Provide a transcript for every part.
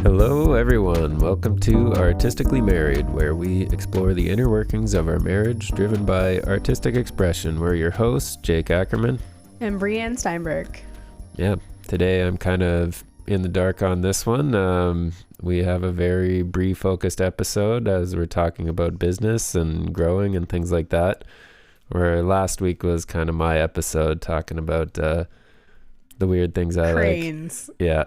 Hello, everyone. Welcome to Artistically Married, where we explore the inner workings of our marriage driven by artistic expression. We're your hosts, Jake Ackerman. And Brianne Steinberg. Yeah, today I'm kind of in the dark on this one. We have a very brief focused episode as we're talking about business and growing and things like that. Where last week was kind of my episode talking about the weird things I Cranes. like. Yeah.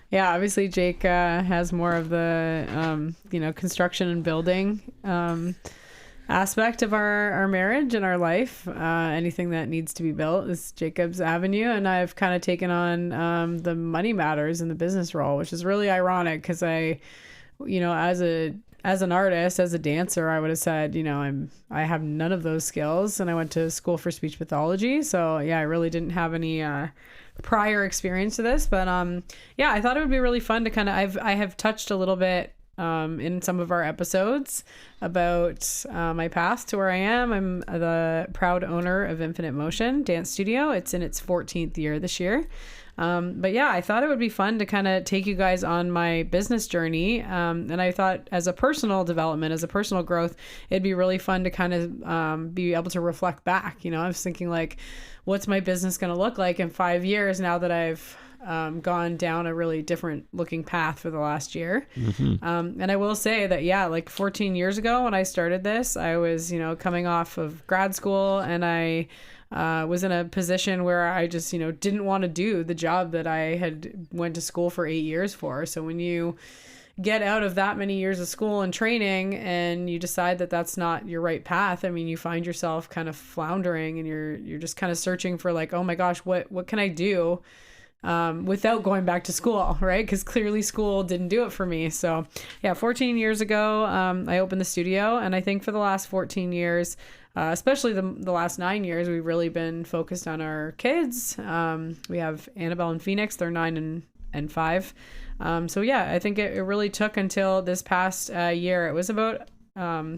Yeah, obviously Jake has more of the, construction and building aspect of our marriage and our life. Anything that needs to be built is Jacob's avenue. And I've kind of taken on the money matters in the business role, which is really ironic because as an artist, as a dancer, I would have said, I have none of those skills, and I went to school for speech pathology. So yeah, I really didn't have any prior experience to this, but I thought it would be really fun to kind of, I have touched a little bit in some of our episodes about my path to where I am. I'm the proud owner of Infinite Motion Dance Studio. It's in its 14th year this year. But yeah, I thought it would be fun to kind of take you guys on my business journey. And I thought as a personal development, as a personal growth, it'd be really fun to kind of be able to reflect back. I was thinking like, what's my business going to look like in 5 years now that I've gone down a really different looking path for the last year. Mm-hmm. And I will say that, like 14 years ago when I started this, I was, coming off of grad school, and I was in a position where I just, didn't want to do the job that I had went to school for 8 years for. So when you get out of that many years of school and training and you decide that that's not your right path, I mean, you find yourself kind of floundering, and you're just kind of searching for like, oh my gosh, what can I do without going back to school, right? Because clearly school didn't do it for me. So yeah, 14 years ago, I opened the studio, and I think for the last 14 years, especially the last 9 years, we've really been focused on our kids. We have Annabelle and Phoenix. They're 9 and 5. So yeah, I think it really took until this past year. It was about a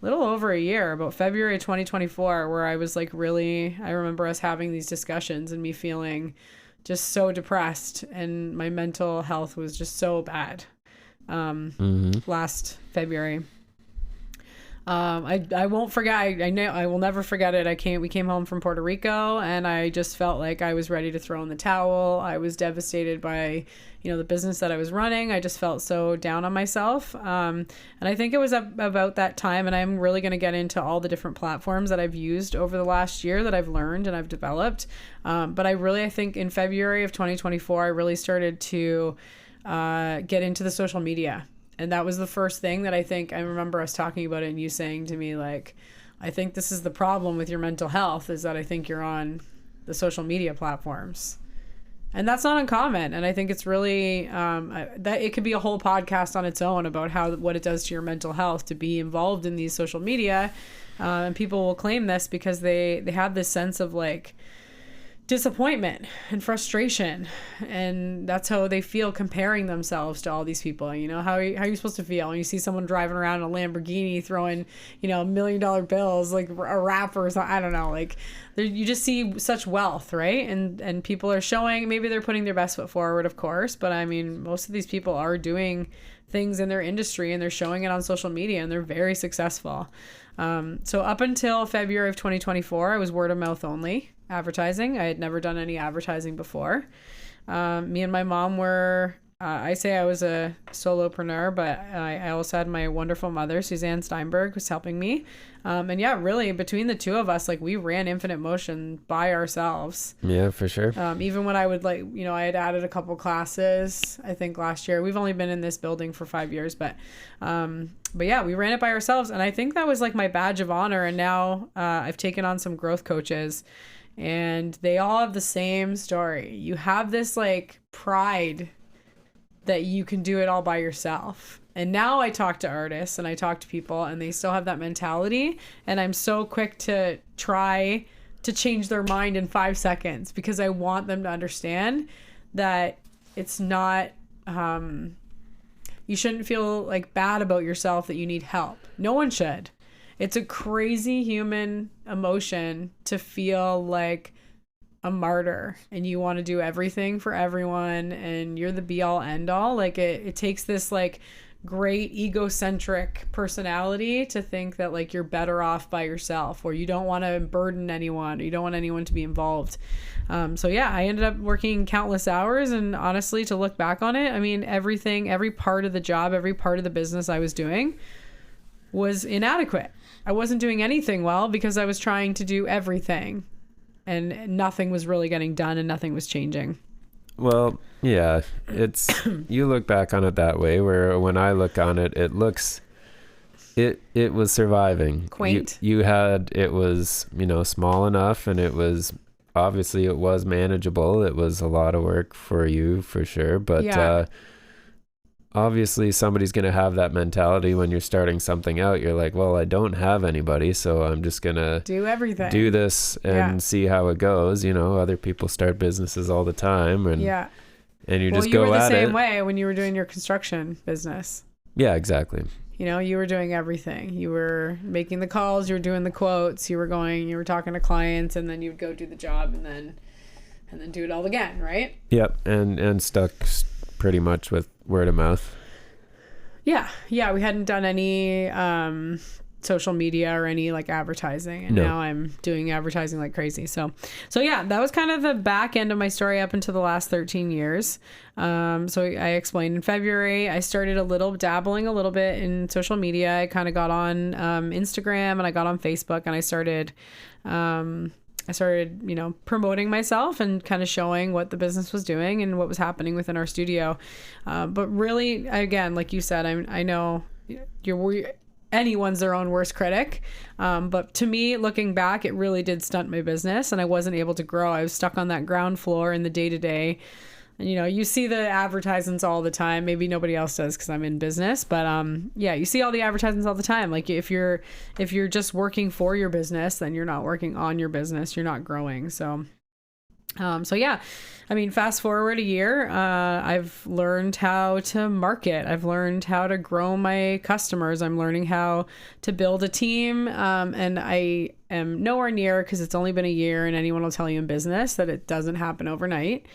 little over a year, about February 2024, where I was like I remember us having these discussions and me feeling just so depressed, and my mental health was just so bad last February. I won't forget. I know I will never forget it. We came home from Puerto Rico, and I just felt like I was ready to throw in the towel. I was devastated by, the business that I was running. I just felt so down on myself. And I think it was about that time, and I'm really going to get into all the different platforms that I've used over the last year that I've learned and I've developed. But I think in February of 2024, I really started to get into the social media. And that was the first thing that I remember us talking about it, and you saying to me, like, I think this is the problem with your mental health, is that I think you're on the social media platforms. And that's not uncommon. And I think it's really, that it could be a whole podcast on its own about what it does to your mental health to be involved in these social media. And people will claim this because they have this sense of like disappointment and frustration, and that's how they feel comparing themselves to all these people. How are you supposed to feel when you see someone driving around in a Lamborghini throwing $1 million bills, like a rapper or something? I don't know, like you just see such wealth, right? And people are showing, maybe they're putting their best foot forward, of course, but I mean, most of these people are doing things in their industry, and they're showing it on social media, and they're very successful. So up until February of 2024, I was word of mouth only advertising. I had never done any advertising before. Me and my mom were, I say I was a solopreneur, but I also had my wonderful mother, Suzanne Steinberg, was helping me. And yeah, really between the two of us, like we ran Infinite Motion by ourselves. Yeah, for sure. Even when I would I had added a couple classes, I think last year. We've only been in this building for 5 years, but yeah, we ran it by ourselves. And I think that was like my badge of honor. And now I've taken on some growth coaches, and they all have the same story. You have this like pride that you can do it all by yourself. And now I talk to artists and I talk to people, and they still have that mentality. And I'm so quick to try to change their mind in 5 seconds, because I want them to understand that it's not, you shouldn't feel like bad about yourself that you need help. No one should. It's a crazy human emotion to feel like a martyr and you want to do everything for everyone and you're the be all end all, like it takes this like great egocentric personality to think that like you're better off by yourself, or you don't want to burden anyone, or you don't want anyone to be involved. So yeah, I ended up working countless hours, and honestly, to look back on it, I mean, everything, every part of the job, every part of the business I was doing was inadequate. I wasn't doing anything well because I was trying to do everything, and nothing was really getting done and nothing was changing. Well, yeah, it's, you look back on it that way, where when I look on it, it looks, it was surviving. Quaint. You had, it was, you know, small enough, and it was, obviously it was manageable. It was a lot of work for you for sure. But, Yeah. Obviously somebody's going to have that mentality when you're starting something out. You're like, well, I don't have anybody, so I'm just going to Do everything. do this and see how it goes. You know, other people start businesses all the time, and Yeah. and you Well, just you go were the at same it. way when you were doing your construction business. Yeah, exactly. You know, you were doing everything. You were making the calls, you were doing the quotes, you were talking to clients, and then you would go do the job and then do it all again, right? Yep, and stuck pretty much with word of mouth. Yeah. We hadn't done any social media or any like advertising, and now I'm doing advertising like crazy. So yeah, that was kind of the back end of my story up until the last 13 years. So I explained in February, I started dabbling a little bit in social media. I kind of got on Instagram, and I got on Facebook, and I started, you know, promoting myself and kind of showing what the business was doing and what was happening within our studio. But really, again, like you said, I know anyone's their own worst critic. But to me, looking back, it really did stunt my business, and I wasn't able to grow. I was stuck on that ground floor in the day-to-day. And, you know, you see the advertisements all the time. Maybe nobody else does because I'm in business. But yeah, you see all the advertisements all the time. Like if you're just working for your business, then you're not working on your business. You're not growing. So yeah, I mean, fast forward a year, I've learned how to market. I've learned how to grow my customers. I'm learning how to build a team. And I am nowhere near, because it's only been a year, and anyone will tell you in business that it doesn't happen overnight.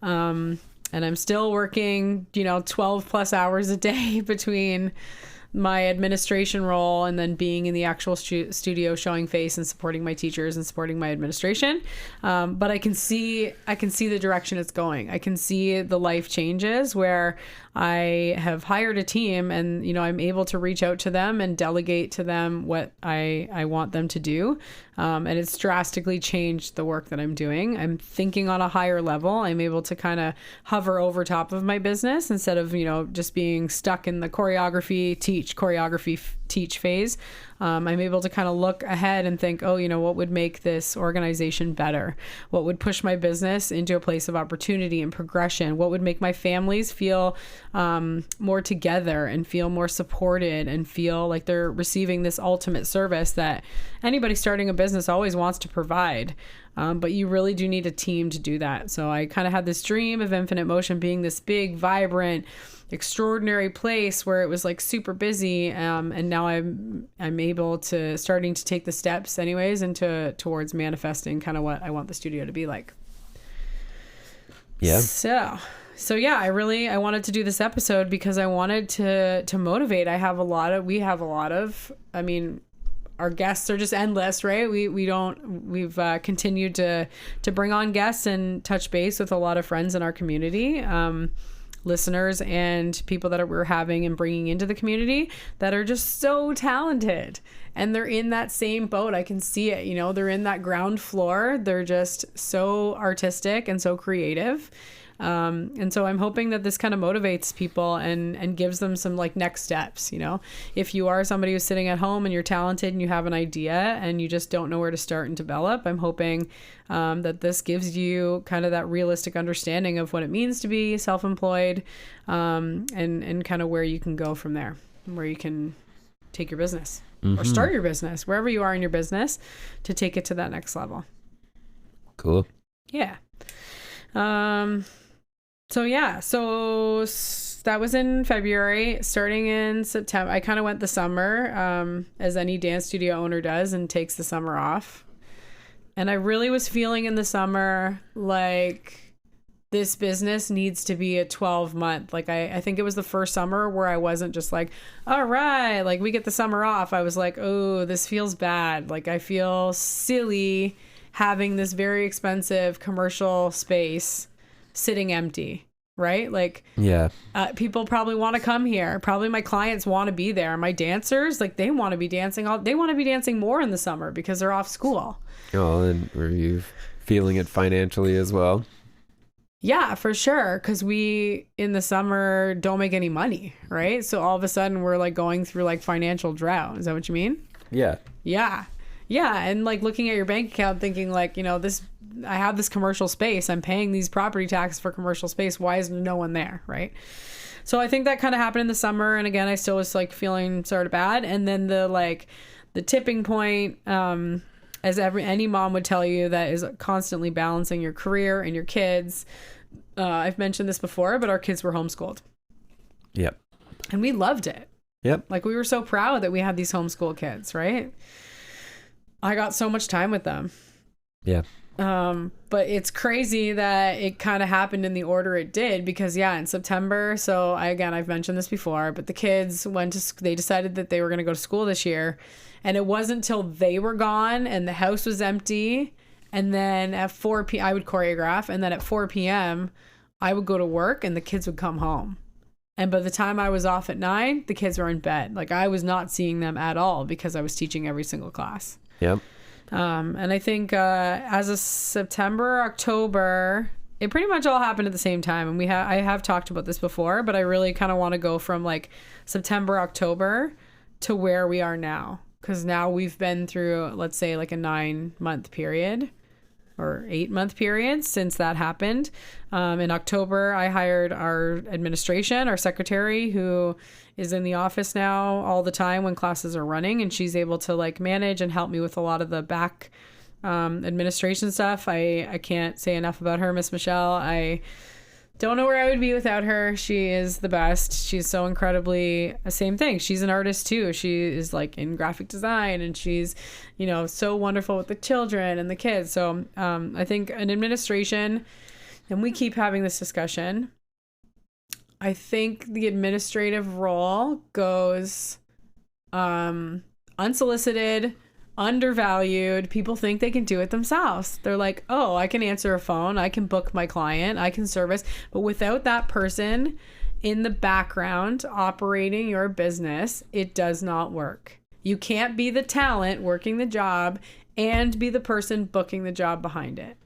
And I'm still working, you know, 12 plus hours a day between my administration role and then being in the actual studio, showing face and supporting my teachers and supporting my administration. But I can see the direction it's going. I can see the life changes where I have hired a team, and, you know, I'm able to reach out to them and delegate to them what I want them to do. And it's drastically changed the work that I'm doing. I'm thinking on a higher level. I'm able to kind of hover over top of my business instead of, you know, just being stuck in the choreography teach phase. I'm able to kind of look ahead and think, oh, you know, what would make this organization better? What would push my business into a place of opportunity and progression? What would make my families feel more together and feel more supported and feel like they're receiving this ultimate service that anybody starting a business always wants to provide? But you really do need a team to do that. So I kind of had this dream of Infinite Motion being this big, vibrant, extraordinary place where it was like super busy. And now I'm able to starting to take the steps anyways towards manifesting kind of what I want the studio to be like. Yeah. So yeah, I wanted to do this episode because I wanted to motivate. We have a lot of, I mean, our guests are just endless, right? We've continued to bring on guests and touch base with a lot of friends in our community, listeners and people that we're having and bringing into the community that are just so talented, and they're in that same boat. I can see it, you know, they're in that ground floor. They're just so artistic and so creative. And so I'm hoping that this kind of motivates people and gives them some like next steps. You know, if you are somebody who's sitting at home and you're talented and you have an idea and you just don't know where to start and develop, I'm hoping that this gives you kind of that realistic understanding of what it means to be self-employed, and kind of where you can go from there, where you can take your business or start your business, wherever you are in your business, to take it to that next level. Cool. Yeah. So that was in February. Starting in September, I kind of went the summer, as any dance studio owner does, and takes the summer off. And I really was feeling in the summer like this business needs to be a 12-month. Like I think it was the first summer where I wasn't just like, all right, like we get the summer off. I was like, oh, this feels bad. Like I feel silly having this very expensive commercial space sitting empty, right? Like, yeah, people probably want to come here. Probably my clients want to be there. My dancers, like they want to be dancing they want to be dancing more in the summer because they're off school. Oh, and were you feeling it financially as well? Yeah, for sure. Because we in the summer don't make any money, right? So all of a sudden we're like going through like financial drought. Is that what you mean? Yeah. Yeah. Yeah. And like looking at your bank account thinking like, you know, I have this commercial space. I'm paying these property taxes for commercial space. Why is no one there? Right. So I think that kind of happened in the summer. And again, I still was like feeling sort of bad. And then the tipping point, as any mom would tell you that is constantly balancing your career and your kids. I've mentioned this before, but our kids were homeschooled. Yep. And we loved it. Yep. Like we were so proud that we had these homeschool kids, right? I got so much time with them. Yeah. But it's crazy that it kind of happened in the order it did because in September. So I've mentioned this before, but the kids they decided that they were going to go to school this year. And it wasn't until they were gone and the house was empty. And then at 4 p.m. I would choreograph. And then at 4 p.m. I would go to work and the kids would come home. And by the time I was off at 9, the kids were in bed. Like I was not seeing them at all because I was teaching every single class. Yep. And I think as of September, October, it pretty much all happened at the same time. And I have talked about this before, but I really kind of want to go from like September, October to where we are now. Because now we've been through, let's say, like a 9-month period or 8-month period since that happened. In October, I hired our administration, our secretary, who is in the office now all the time when classes are running, and she's able to like manage and help me with a lot of the back administration stuff. I can't say enough about her, Miss Michelle. I don't know where I would be without her. She is the best. She's so incredibly, same thing. She's an artist too. She is like in graphic design and she's, you know, so wonderful with the children and the kids. So I think an administration, and we keep having this discussion, I think the administrative role goes unsolicited, undervalued. People think they can do it themselves. They're like, oh, I can answer a phone, I can book my client, I can service. But without that person in the background operating your business, it does not work. You can't be the talent working the job and be the person booking the job behind it.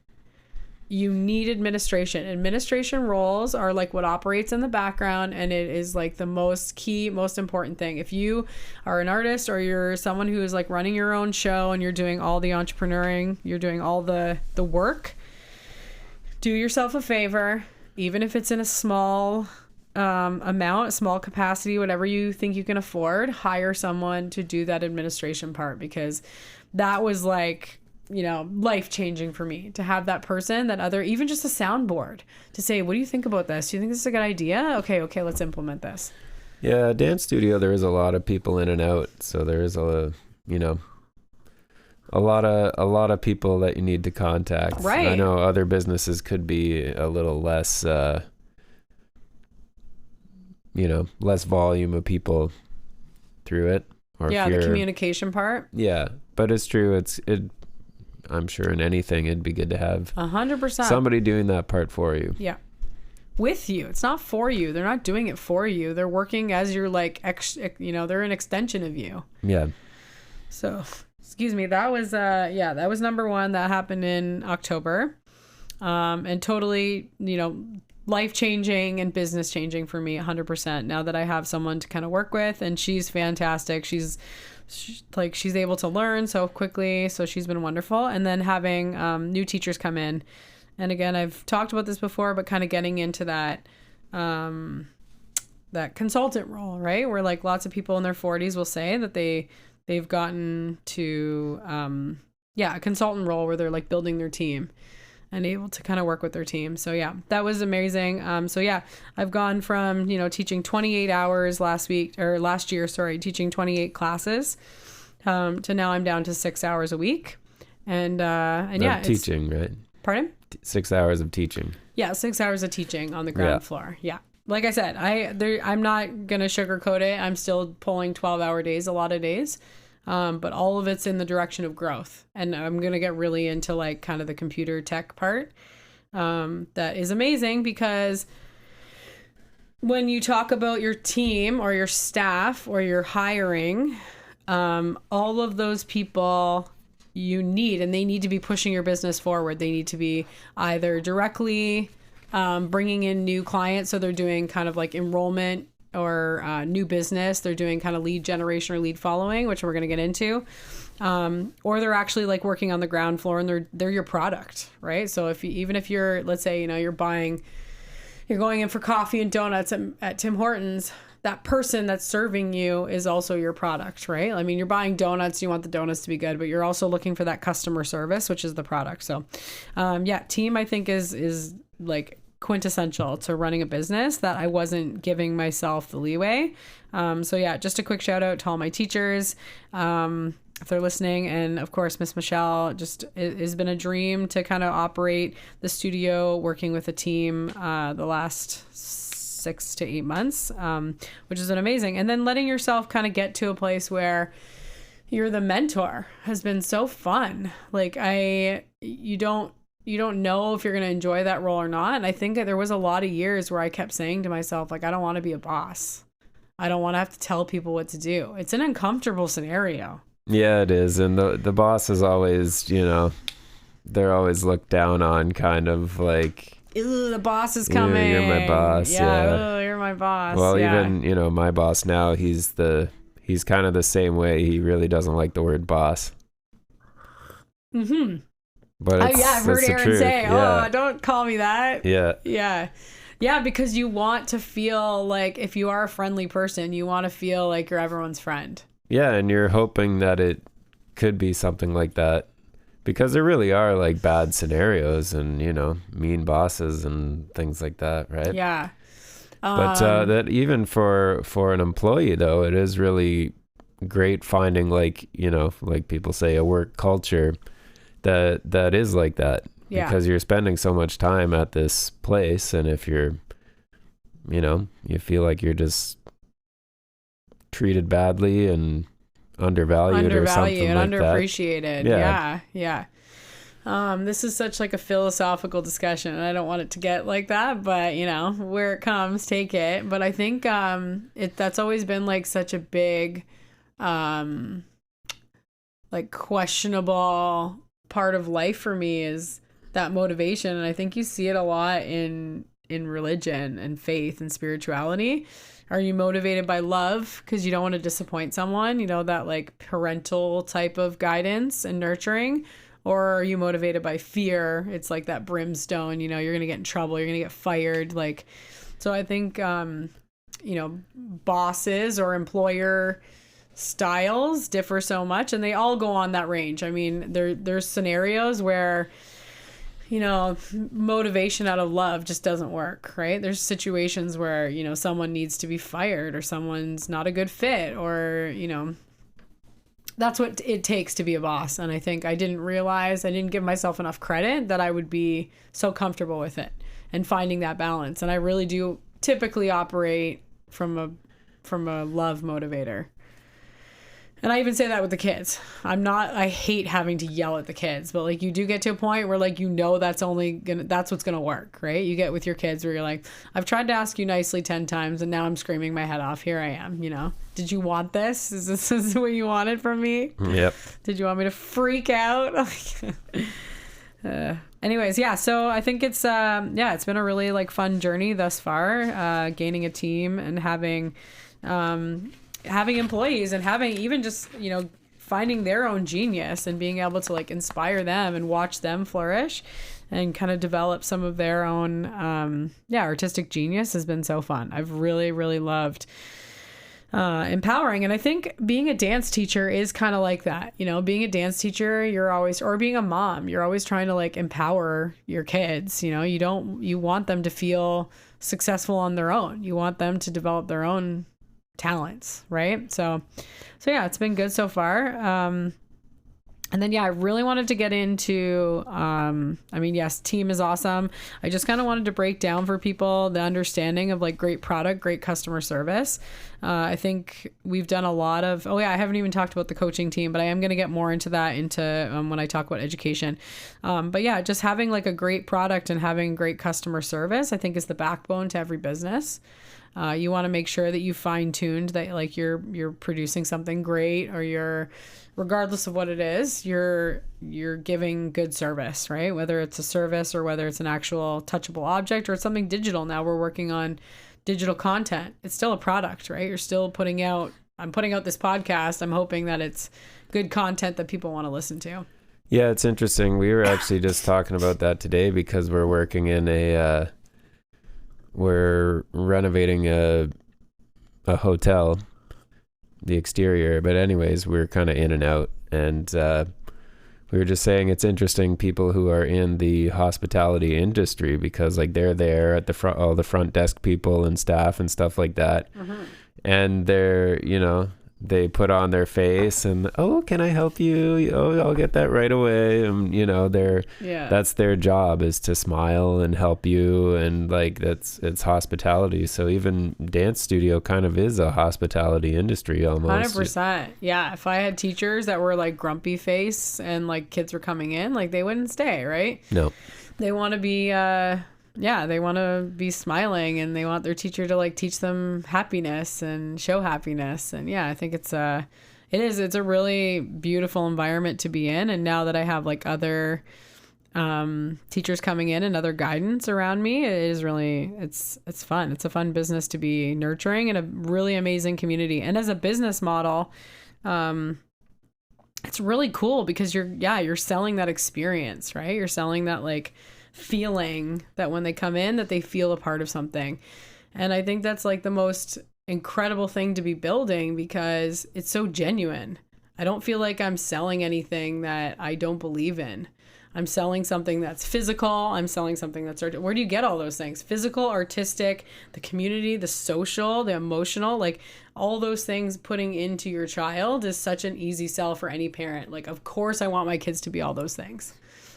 You need administration. Administration roles are like what operates in the background, and it is like the most key, most important thing. If you are an artist or you're someone who is like running your own show and you're doing all the entrepreneuring, you're doing all the work, do yourself a favor, even if it's in a small amount, a small capacity, whatever you think you can afford, hire someone to do that administration part, because that was like, you know, life-changing for me to have that person, that other, even just a soundboard to say, what do you think about this? Do you think this is a good idea? Okay, let's implement this. Yeah, dance studio, there is a lot of people in and out. So there is a lot of people that you need to contact. Right. I know other businesses could be a little less, less volume of people through it. Or yeah, the communication part. Yeah, but it's true. I'm sure in anything it'd be good to have 100% somebody doing that part for you. Yeah, with you. It's not for you. They're not doing it for you. They're working as your like they're an extension of you. Yeah. So, excuse me. That was that was number one. That happened in October, and totally life changing and business changing for me 100%. Now that I have someone to kind of work with, and she's fantastic. She's able to learn so quickly, so she's been wonderful. And then having new teachers come in, and again, I've talked about this before, but kind of getting into that that consultant role, right, where like lots of people in their 40s will say that they've gotten to a consultant role where they're like building their team and able to kind of work with their team. So yeah, that was amazing. I've gone from, teaching 28 hours last year, teaching 28 classes, to now I'm down to 6 hours a week. And Of yeah, teaching, right? Pardon? 6 hours of teaching. Yeah, 6 hours of teaching on the ground floor. Yeah. Like I said, I'm not going to sugarcoat it. I'm still pulling 12-hour days a lot of days. But all of it's in the direction of growth. And I'm going to get really into like kind of the computer tech part. That is amazing because when you talk about your team or your staff or your hiring, all of those people you need, and they need to be pushing your business forward. They need to be either directly bringing in new clients. So they're doing kind of like enrollment or new business. They're doing kind of lead generation or lead following, which we're going to get into. Or they're actually like working on the ground floor and they're your product, right? So even if you're, let's say, you're going in for coffee and donuts at Tim Hortons, that person that's serving you is also your product, right? I mean, you're buying donuts, you want the donuts to be good, but you're also looking for that customer service, which is the product. So, team I think is like quintessential to running a business that I wasn't giving myself the leeway. Just a quick shout out to all my teachers. If they're listening, and of course, Miss Michelle, just it has been a dream to kind of operate the studio, working with a team the last 6 to 8 months, which has been amazing. And then letting yourself kind of get to a place where you're the mentor has been so fun. Like you don't know if you're going to enjoy that role or not. And I think that there was a lot of years where I kept saying to myself, like, I don't want to be a boss. I don't want to have to tell people what to do. It's an uncomfortable scenario. Yeah, it is. And the boss is always, they're always looked down on, kind of like, ew, the boss is coming. You're my boss. Yeah. You're my boss. Well, even, my boss now, he's kind of the same way. He really doesn't like the word boss. Mm-hmm. But I've heard Aaron say, yeah. Oh, don't call me that. Yeah. Yeah. Yeah, because you want to feel like, if you are a friendly person, you want to feel like you're everyone's friend. Yeah, and you're hoping that it could be something like that, because there really are like bad scenarios and, mean bosses and things like that, right? Yeah. But that even for an employee, though, it is really great finding, like, like people say, a work culture that is like that. Yeah. Because you're spending so much time at this place, and if you're, you feel like you're just treated badly and undervalued or something and like underappreciated. that. Yeah. This is such like a philosophical discussion, and I don't want it to get like that, but where it comes, take it. But I think that's always been like such a big like questionable part of life for me, is that motivation. And I think you see it a lot in religion and faith and spirituality. Are you motivated by love because you don't want to disappoint someone, that like parental type of guidance and nurturing? Or are you motivated by fear? It's like that brimstone, you're going to get in trouble, you're going to get fired. Like, so I think, bosses or employer styles differ so much, and they all go on that range. I mean, there's scenarios where, motivation out of love just doesn't work, right? There's situations where, someone needs to be fired, or someone's not a good fit, or, that's what it takes to be a boss. And I think I didn't give myself enough credit that I would be so comfortable with it and finding that balance. And I really do typically operate from a love motivator. And I even say that with the kids. I hate having to yell at the kids, but like, you do get to a point where like, that's what's going to work, right? You get with your kids where you're like, I've tried to ask you nicely 10 times and now I'm screaming my head off. Here I am, did you want this? Is this what you wanted from me? Yep. Did you want me to freak out? Anyways, yeah. So I think it's been a really like fun journey thus far, gaining a team and having employees and having even just, finding their own genius and being able to like inspire them and watch them flourish and kind of develop some of their own, artistic genius has been so fun. I've really, really loved empowering. And I think being a dance teacher is kind of like that. Being a dance teacher, or being a mom, you're always trying to like empower your kids. You want them to feel successful on their own. You want them to develop their own talents, right? So yeah, it's been good so far. And then, yeah, I really wanted to get into, yes, team is awesome. I just kind of wanted to break down for people the understanding of like great product, great customer service. I think we've done a lot of, I haven't even talked about the coaching team, but I am going to get more into that when I talk about education. But yeah, just having like a great product and having great customer service, I think is the backbone to every business. You want to make sure that you fine-tuned that like you're producing something great, or regardless of what it is, you're giving good service, right? Whether it's a service or whether it's an actual touchable object or it's something digital. Now we're working on digital content. It's still a product, right? You're still I'm putting out this podcast. I'm hoping that it's good content that people want to listen to. Yeah, it's interesting. We were actually just talking about that today because we're working in we're renovating a hotel, the exterior. But anyways, we're kind of in and out. And we were just saying it's interesting, people who are in the hospitality industry, because like they're there at the front, all the front desk people and staff and stuff like that. Mm-hmm. And they're, they put on their face and, oh, can I help you? Oh, I'll get that right away. And, that's their job, is to smile and help you. And like, it's hospitality. So even dance studio kind of is a hospitality industry almost. 100%. Yeah. If I had teachers that were like grumpy face and like kids were coming in, like they wouldn't stay, right? No. They want to be, they want to be smiling, and they want their teacher to like teach them happiness and show happiness. And yeah, I think it's a really beautiful environment to be in. And now that I have like other teachers coming in and other guidance around me, it is really, it's fun. It's a fun business to be nurturing, and a really amazing community. And as a business model, it's really cool because you're selling that experience, right? You're selling that like feeling that when they come in, that they feel a part of something. And I think that's like the most incredible thing to be building, because it's so genuine. I don't feel like I'm selling anything that I don't believe in. I'm selling something that's physical. I'm selling something that's where do you get all those things? Physical, artistic, the community, the social, the emotional, like all those things putting into your child is such an easy sell for any parent. Like, of course I want my kids to be all those things.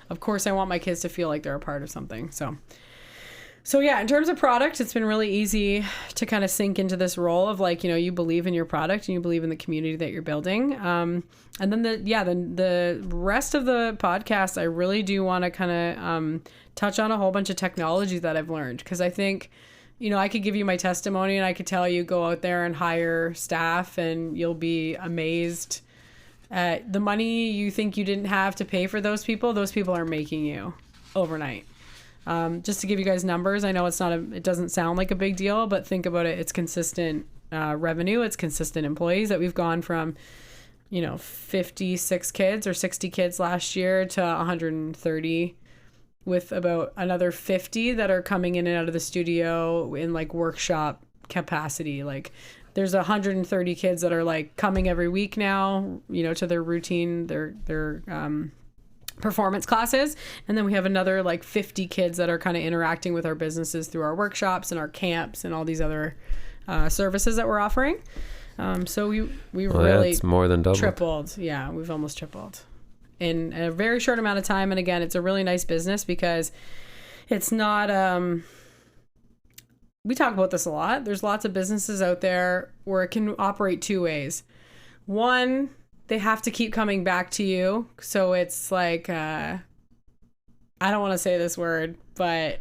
Of course I want my kids to feel like they're a part of something. So yeah, in terms of product, it's been really easy to kind of sink into this role of like, you believe in your product and you believe in the community that you're building. And then the rest of the podcast, I really do want to kind of touch on a whole bunch of technology that I've learned. Because I think, I could give you my testimony and I could tell you, go out there and hire staff and you'll be amazed at the money you think you didn't have to pay for those people are making you overnight. Just to give you guys numbers, I know it doesn't sound like a big deal, but think about it. It's consistent revenue. It's consistent employees that we've gone from, 56 kids or 60 kids last year to 130, with about another 50 that are coming in and out of the studio in like workshop capacity. Like there's 130 kids that are like coming every week now, to their routine, their performance classes. And then we have another like 50 kids that are kind of interacting with our businesses through our workshops and our camps and all these other services that we're offering. So we really it's more than doubled. Tripled. Yeah, we've almost tripled in a very short amount of time. And again, it's a really nice business because it's not, we talk about this a lot. There's lots of businesses out there where it can operate two ways. One, they have to keep coming back to you. So it's like, I don't want to say this word, but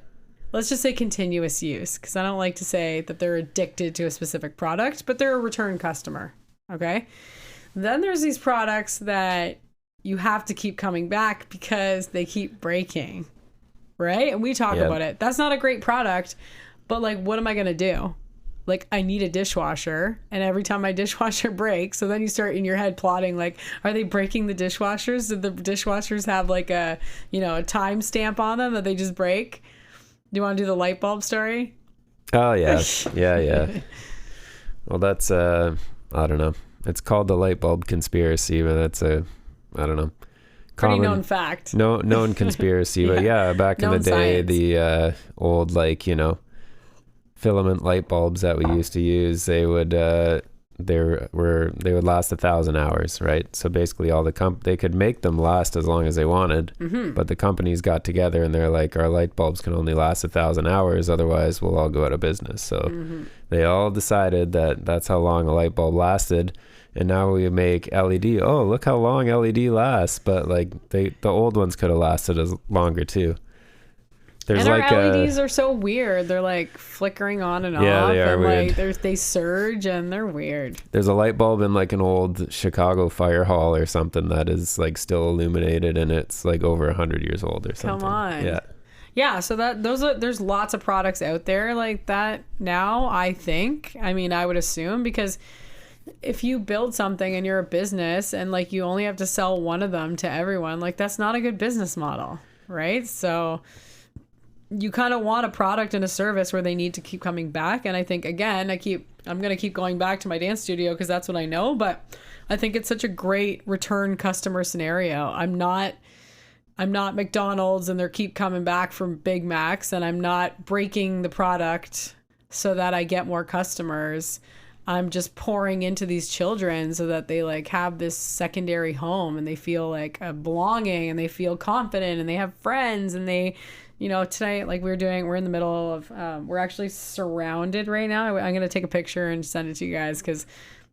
let's just say continuous use, because I don't like to say that they're addicted to a specific product, but they're a return customer. Okay. Then there's these products that you have to keep coming back because they keep breaking. Right. And we talk about it. That's not a great product, but like, what am I going to do? Like, I need a dishwasher, and every time my dishwasher breaks, so then you start in your head plotting, like, are they breaking the dishwashers? Did the dishwashers have like a time stamp on them that they just break? Do you want to do the light bulb story? Oh, yeah. Yeah. Well, that's, I don't know. It's called the light bulb conspiracy, but that's I don't know. Pretty known fact. Known conspiracy, but yeah, back in the day, science. The old, like, filament light bulbs that we used to use, they would they would last 1,000 hours, right? So basically all they could make them last as long as they wanted, but the companies got together and they're like, our light bulbs can only last 1,000 hours, otherwise we'll all go out of business. So they all decided that that's how long a light bulb lasted, and now we make LED. Oh, look how long LED lasts, but like the old ones could have lasted as longer too. There's and like our LEDs are so weird. They're like flickering on and off. Yeah, they are weird. Like they surge and they're weird. There's a light bulb in like an old Chicago fire hall or something that is like still illuminated, and it's like over 100 years old or something. Come on. Yeah. Yeah, so there's lots of products out there like that now, I think. I mean, I would assume, because if you build something and you're a business and like you only have to sell one of them to everyone, like that's not a good business model, right? So you kind of want a product and a service where they need to keep coming back. And I think, again, I'm going to keep going back to my dance studio because that's what I know. But I think it's such a great return customer scenario. I'm not McDonald's and they keep coming back from Big Macs, and I'm not breaking the product so that I get more customers. I'm just pouring into these children so that they like have this secondary home and they feel like a belonging and they feel confident and they have friends, and they, you know, tonight, like we're in the middle of, we're actually surrounded right now. I'm going to take a picture and send it to you guys because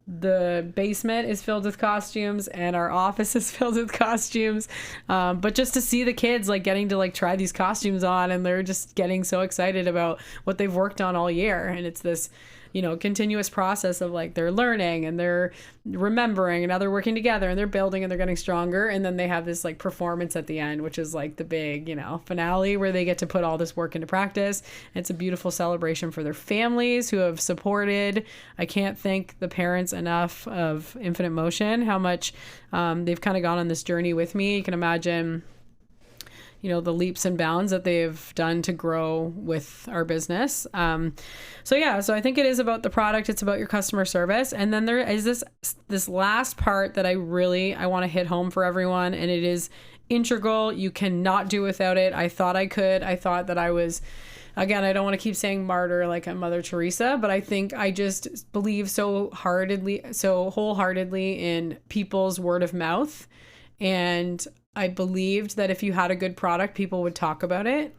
the basement is filled with costumes and our office is filled with costumes. But just to see the kids like getting to like try these costumes on, and they're just getting so excited about what they've worked on all year. And it's this, you know, continuous process of like they're learning and they're remembering, and now they're working together and they're building and they're getting stronger. And then they have this like performance at the end, which is like the big, you know, finale where they get to put all this work into practice. It's a beautiful celebration for their families who have supported. I can't thank the parents enough of Infinite Motion, how much they've kind of gone on this journey with me. You can imagine, you know, the leaps and bounds that they've done to grow with our business. So I think it is about the product. It's about your customer service. And then there is this last part that I want to hit home for everyone. And it is integral. You cannot do without it. I thought I could. I thought that I was, again, I don't want to keep saying martyr like a Mother Teresa, but I think I just believe so wholeheartedly in people's word of mouth. And I believed that if you had a good product, people would talk about it,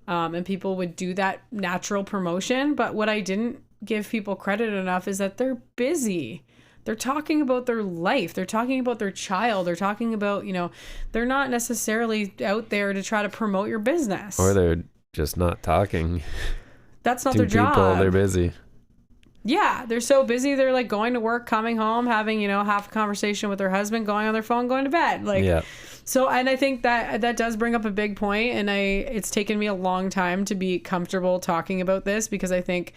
and people would do that natural promotion. But what I didn't give people credit enough is that they're busy. They're talking about their life. They're talking about their child. They're talking about, you know, they're not necessarily out there to try to promote your business. Or they're just not talking. That's not their job. People, they're busy. Yeah, they're so busy. They're like going to work, coming home, having, you know, half a conversation with their husband, going on their phone, going to bed. Like, yeah. So, and I think that does bring up a big point, and it's taken me a long time to be comfortable talking about this, because I think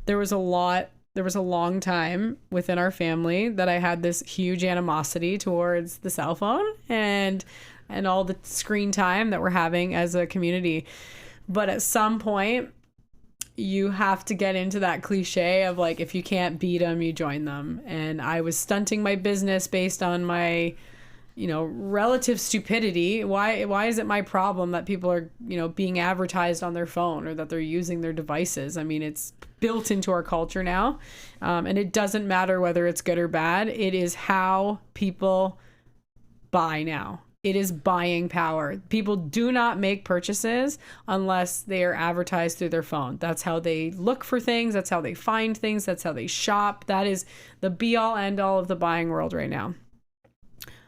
there was a long time within our family that I had this huge animosity towards the cell phone and all the screen time that we're having as a community. But at some point, you have to get into that cliche of like, if you can't beat them, you join them. And I was stunting my business based on my, you know, relative stupidity. Why is it my problem that people are, you know, being advertised on their phone or that they're using their devices? I mean, it's built into our culture now. And it doesn't matter whether it's good or bad. It is how people buy now. It is buying power. People do not make purchases unless they are advertised through their phone. That's how they look for things. That's how they find things. That's how they shop. That is the be all end all of the buying world right now.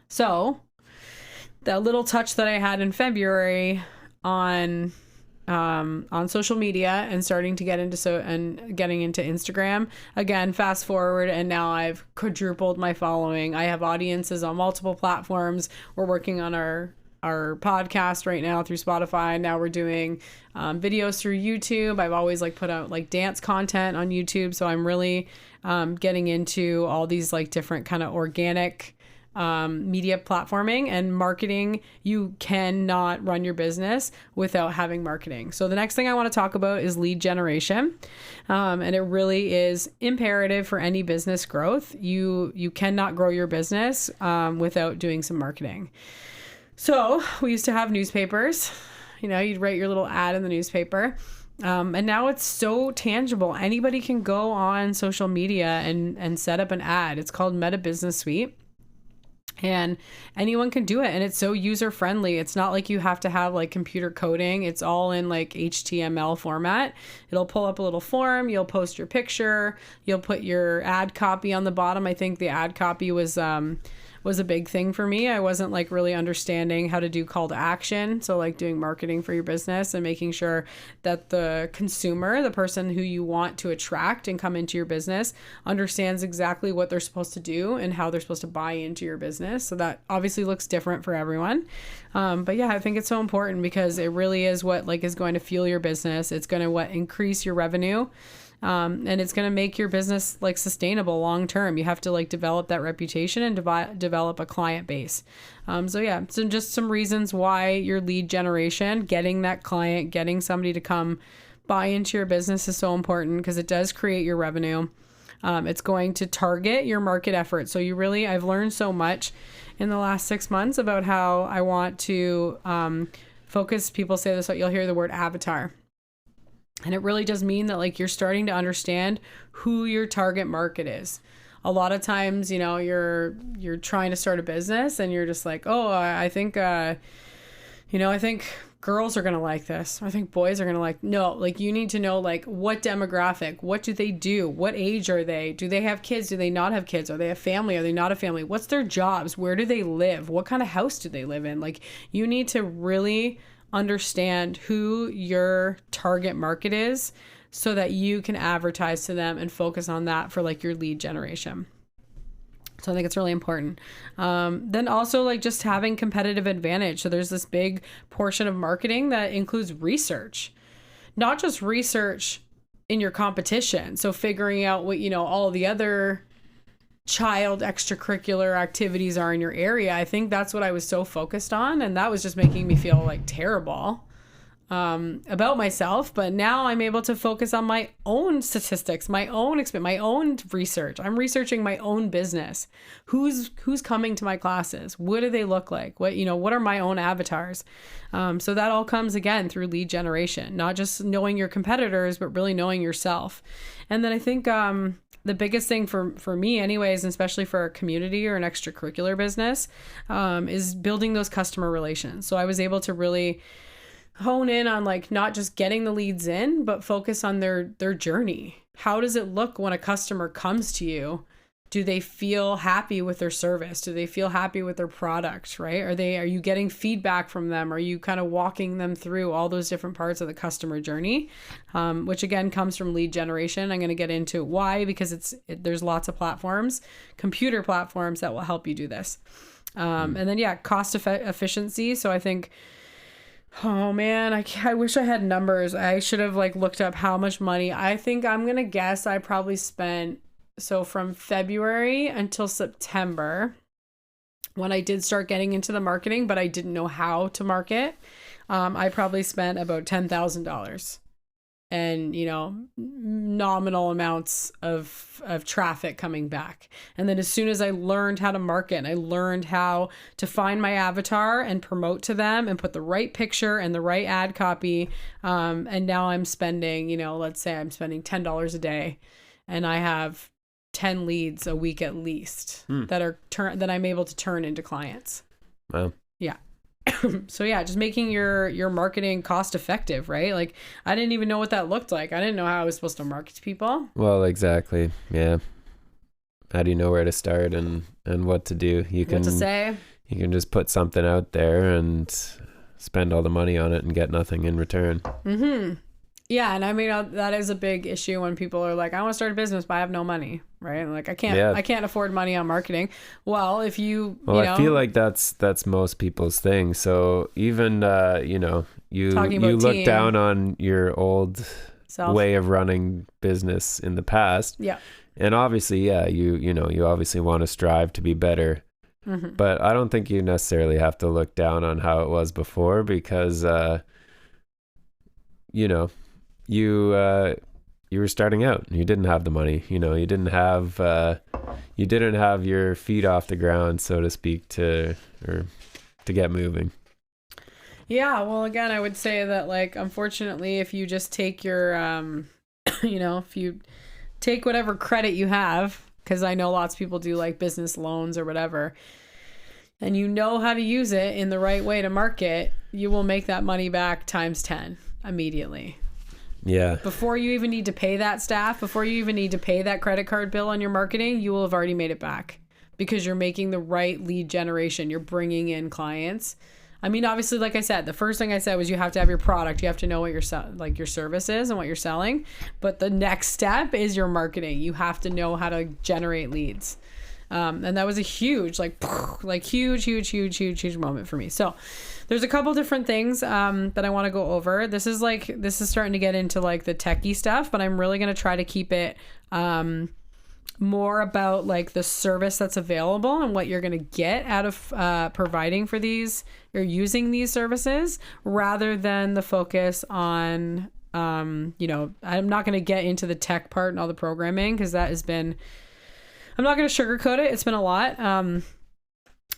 So that little touch that I had in February on social media and starting to get into getting into Instagram again, fast forward, and now I've quadrupled my following. I have audiences on multiple platforms. We're working on our podcast right now through Spotify. Now we're doing videos through YouTube. I've always like put out like dance content on YouTube, so I'm really getting into all these like different kind of organic media platforming and marketing. You cannot run your business without having marketing. So the next thing I want to talk about is lead generation. And it really is imperative for any business growth. You cannot grow your business without doing some marketing. So we used to have newspapers. You know, you'd write your little ad in the newspaper. And now it's so tangible. Anybody can go on social media and set up an ad. It's called Meta Business Suite. And anyone can do it. And it's so user friendly. It's not like you have to have like computer coding. It's all in like HTML format. It'll pull up a little form. You'll post your picture. You'll put your ad copy on the bottom. I think the ad copy was a big thing for me. I wasn't like really understanding how to do call to action. So like doing marketing for your business and making sure that the consumer, the person who you want to attract and come into your business, understands exactly what they're supposed to do and how they're supposed to buy into your business. So that obviously looks different for everyone. But yeah, I think it's so important because it really is what like is going to fuel your business. It's going to increase your revenue. And it's going to make your business like sustainable long term. You have to like develop that reputation and develop a client base. So just some reasons why your lead generation, getting that client, getting somebody to come buy into your business is so important because it does create your revenue. It's going to target your market effort. So I've learned so much in the last 6 months about how I want to focus. People say this, you'll hear the word avatar. And it really does mean that like you're starting to understand who your target market is. A lot of times, you're trying to start a business and you're just like, oh, I think girls are going to like this. I think boys are going to like, no, like you need to know like what demographic, what do they do? What age are they? Do they have kids? Do they not have kids? Are they a family? Are they not a family? What's their jobs? Where do they live? What kind of house do they live in? Like you need to really understand who your target market is so that you can advertise to them and focus on that for like your lead generation. So I think it's really important. Then also like just having competitive advantage. So there's this big portion of marketing that includes research, not just research in your competition. So figuring out what, all the other child extracurricular activities are in your area. I think that's what I was so focused on, and that was just making me feel like terrible about myself. But now I'm able to focus on my own statistics, my own experience, my own research. I'm researching my own business. Who's coming to my classes? What do they look like? What are my own avatars? So that all comes again through lead generation, not just knowing your competitors, but really knowing yourself. And then I think the biggest thing for me anyways, and especially for a community or an extracurricular business, is building those customer relations. So I was able to really hone in on like not just getting the leads in, but focus on their journey. How does it look when a customer comes to you? Do they feel happy with their service? Do they feel happy with their product, right? Are you getting feedback from them? Are you kind of walking them through all those different parts of the customer journey? Which again comes from lead generation. I'm going to get into why, because there's lots of platforms, computer platforms that will help you do this. And then cost efficiency. So I think, oh man, I wish I had numbers. I should have like looked up how much money. I think I'm going to guess I probably spent, so from February until September, when I did start getting into the marketing, but I didn't know how to market, I probably spent about $10,000 and, nominal amounts of traffic coming back. And then as soon as I learned how to market, I learned how to find my avatar and promote to them and put the right picture and the right ad copy. And now I'm spending, let's say I'm spending $10 a day and I have 10 leads a week at least that I'm able to turn into clients. Wow. Yeah. So just making your marketing cost effective, right? Like I didn't even know what that looked like. I didn't know how I was supposed to market to people. Well, exactly. Yeah. How do you know where to start and what to do? What to say? You can just put something out there and spend all the money on it and get nothing in return. Mm-hmm. Yeah, and I mean that is a big issue when people are like, I want to start a business, but I have no money, right? Like I can't afford money on marketing. Well, if I feel like that's most people's thing. So even you look down on your old way of running business in the past. Yeah. And obviously, you obviously want to strive to be better. Mm-hmm. But I don't think you necessarily have to look down on how it was before because you were starting out. You didn't have the money. You didn't have your feet off the ground, so to speak, to get moving. Yeah, well, again, I would say that, like, unfortunately, if you just take your, if you take whatever credit you have, because I know lots of people do like business loans or whatever, and you know how to use it in the right way to market, you will make that money back times 10 immediately. Yeah. Before you even need to pay that staff, before you even need to pay that credit card bill on your marketing, you will have already made it back because you're making the right lead generation. You're bringing in clients. I mean, obviously, like I said, the first thing I said was you have to have your product. You have to know what your service is and what you're selling. But the next step is your marketing. You have to know how to generate leads. And that was a huge, huge moment for me. So there's a couple different things that I want to go over. This is starting to get into like the techie stuff, but I'm really going to try to keep it more about like the service that's available and what you're going to get out of providing for these or using these services, rather than the focus on, I'm not going to get into the tech part and all the programming, because that has been, I'm not going to sugarcoat it. It's been a lot.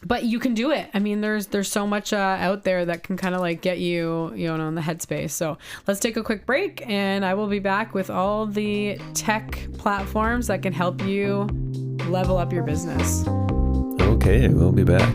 But you can do it. I mean, there's so much out there that can kind of like get you, in the headspace. So let's take a quick break, and I will be back with all the tech platforms that can help you level up your business. Okay, we'll be back.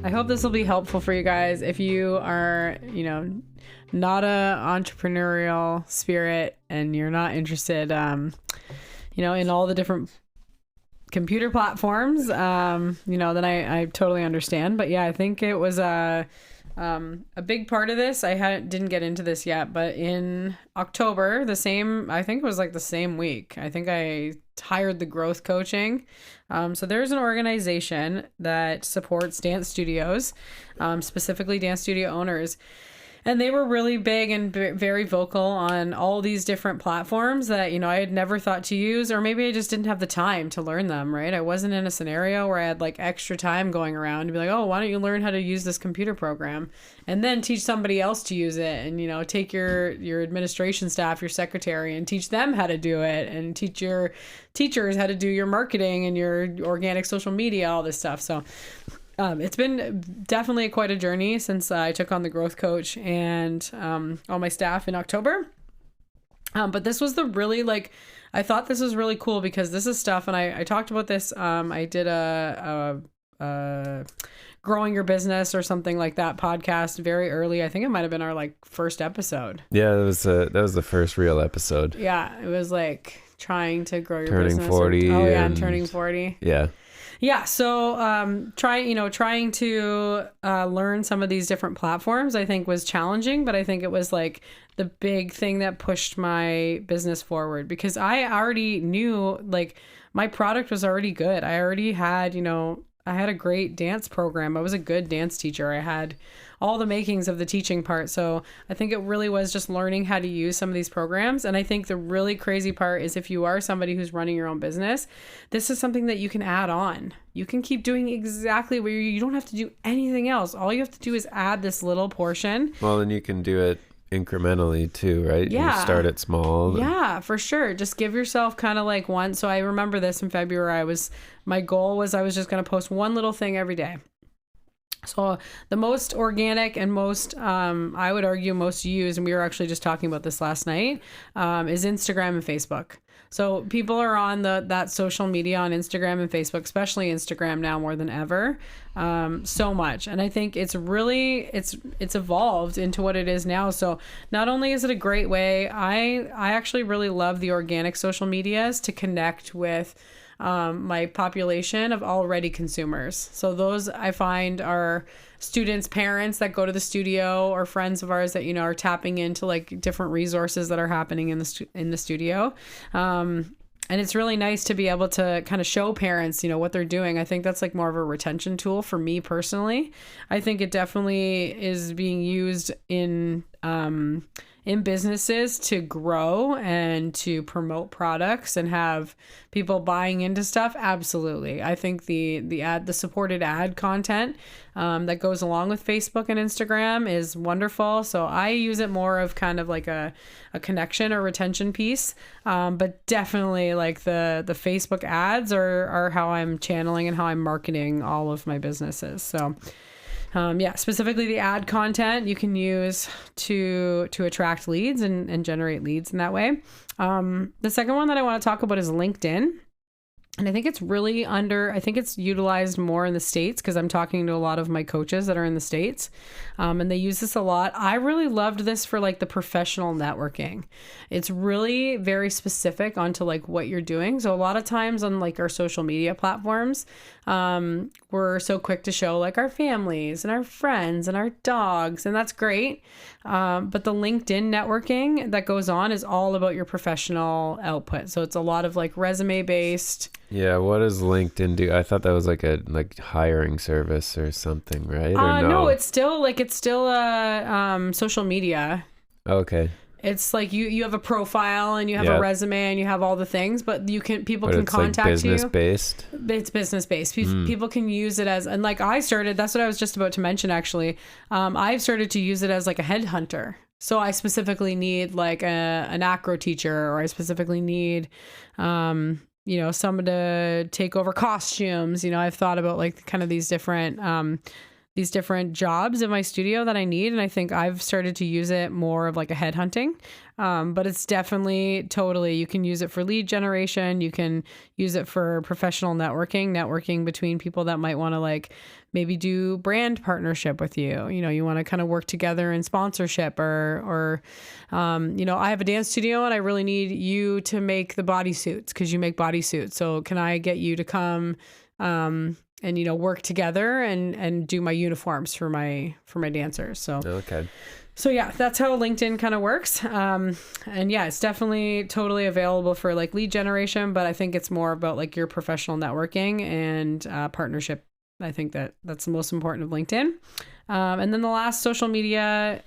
I hope this will be helpful for you guys. If you are, not a entrepreneurial spirit and you're not interested, in all the different computer platforms, then I totally understand. But yeah, I think it was a big part of this. Didn't get into this yet, but in October, I think it was like the same week, I think I hired the growth coaching. So there's an organization that supports dance studios, specifically dance studio owners. And they were really big and very vocal on all these different platforms that, I had never thought to use, or maybe I just didn't have the time to learn them, right? I wasn't in a scenario where I had like extra time going around to be like, oh, why don't you learn how to use this computer program and then teach somebody else to use it, and, take your administration staff, your secretary, and teach them how to do it, and teach your teachers how to do your marketing and your organic social media, all this stuff. So it's been definitely quite a journey since I took on the growth coach and all my staff in October. But this was I thought this was really cool because this is stuff, and I talked about this. I did a growing your business or something like that podcast very early. I think it might have been our first episode. Yeah, that was the first real episode. Yeah, it was like trying to grow your turning business. 40. And turning 40. Yeah. Yeah, so trying to learn some of these different platforms, I think was challenging, but I think it was like the big thing that pushed my business forward, because I already knew my product was already good. I already had, I had a great dance program. I was a good dance teacher. I had all the makings of the teaching part. So I think it really was just learning how to use some of these programs. And I think the really crazy part is if you are somebody who's running your own business, this is something that you can add on. You can keep doing exactly where you don't have to do anything else. All you have to do is add this little portion. Well, then you can do it incrementally too, right? Yeah. You start it small. Yeah, for sure. Just give yourself kind of one. So I remember this in February. My goal was I was just going to post one little thing every day. So the most organic and most, I would argue most used, and we were actually just talking about this last night, is Instagram and Facebook. So people are on that social media on Instagram and Facebook, especially Instagram now more than ever, so much. And I think it's really, it's evolved into what it is now. So not only is it a great way, I actually really love the organic social medias to connect with my population of already consumers. So those I find are students' parents that go to the studio, or friends of ours that, you know, are tapping into like different resources that are happening in the studio. And it's really nice to be able to kind of show parents, you know, what they're doing. I think that's like more of a retention tool for me personally. I think it definitely is being used in businesses to grow and to promote products and have people buying into stuff. Absolutely. I think the supported ad content that goes along with Facebook and Instagram is wonderful. So I use it more of kind of like a connection or retention piece. But definitely like the Facebook ads are how I'm channeling and how I'm marketing all of my businesses. So specifically the ad content you can use to attract leads and generate leads in that way. The second one that I want to talk about is LinkedIn. And I think it's really I think it's utilized more in the States because I'm talking to a lot of my coaches that are in the States, and they use this a lot. I really loved this for like the professional networking. It's really very specific onto like what you're doing. So a lot of times on like our social media platforms, we're so quick to show like our families and our friends and our dogs, and that's great. But the LinkedIn networking that goes on is all about your professional output. So it's a lot of like resume based. Yeah, what does LinkedIn do? I thought that was like a hiring service or something, right? Or No, it's still a social media. Okay. It's like you have a profile and you have a resume and you have all the things, but people can contact like business based. It's business based. People can use it as, and like that's what I was just about to mention actually. I've started to use it as like a headhunter. So I specifically need like an acro teacher, or I specifically need someone to take over costumes. You know, I've thought about like kind of these different jobs in my studio that I need. And I think I've started to use it more of like a headhunting. But it's definitely totally, you can use it for lead generation. You can use it for professional networking between people that might want to like maybe do brand partnership with you. You know, you want to kind of work together in sponsorship or I have a dance studio and I really need you to make the bodysuits because you make bodysuits. So can I get you to come, and work together and do my uniforms for my dancers. So okay. So yeah, that's how LinkedIn kind of works. And yeah, it's definitely totally available for like lead generation, but I think it's more about like your professional networking and partnership. I think that's the most important of LinkedIn. And then the last social media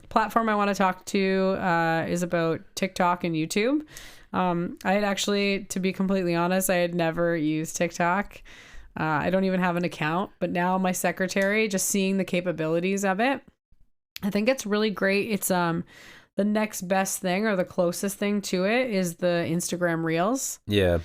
platform I want to talk to is about TikTok and YouTube. I had actually, to be completely honest, I had never used TikTok. I don't even have an account, but now my secretary, just seeing the capabilities of it, I think it's really great. It's the next best thing or the closest thing to it is the Instagram Reels. Yeah.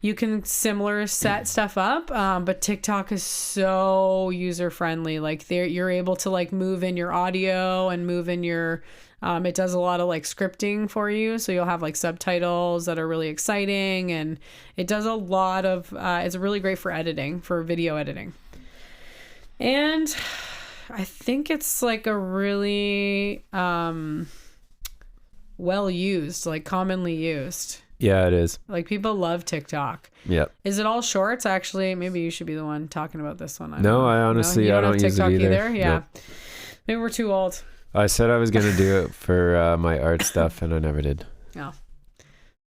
You can similar set stuff up, but TikTok is so user friendly. Like you're able to like move in your audio and move in your it does a lot of like scripting for you. So you'll have like subtitles that are really exciting, and it does a lot of, it's really great for editing, for video editing. And I think it's like a really well used, like commonly used. Yeah, it is. Like people love TikTok. Yep. Is it all shorts? Actually, maybe you should be the one talking about this one. I honestly, I don't use it either. Yeah. Nope. Maybe we're too old. I said I was going to do it for my art stuff, and I never did. Oh.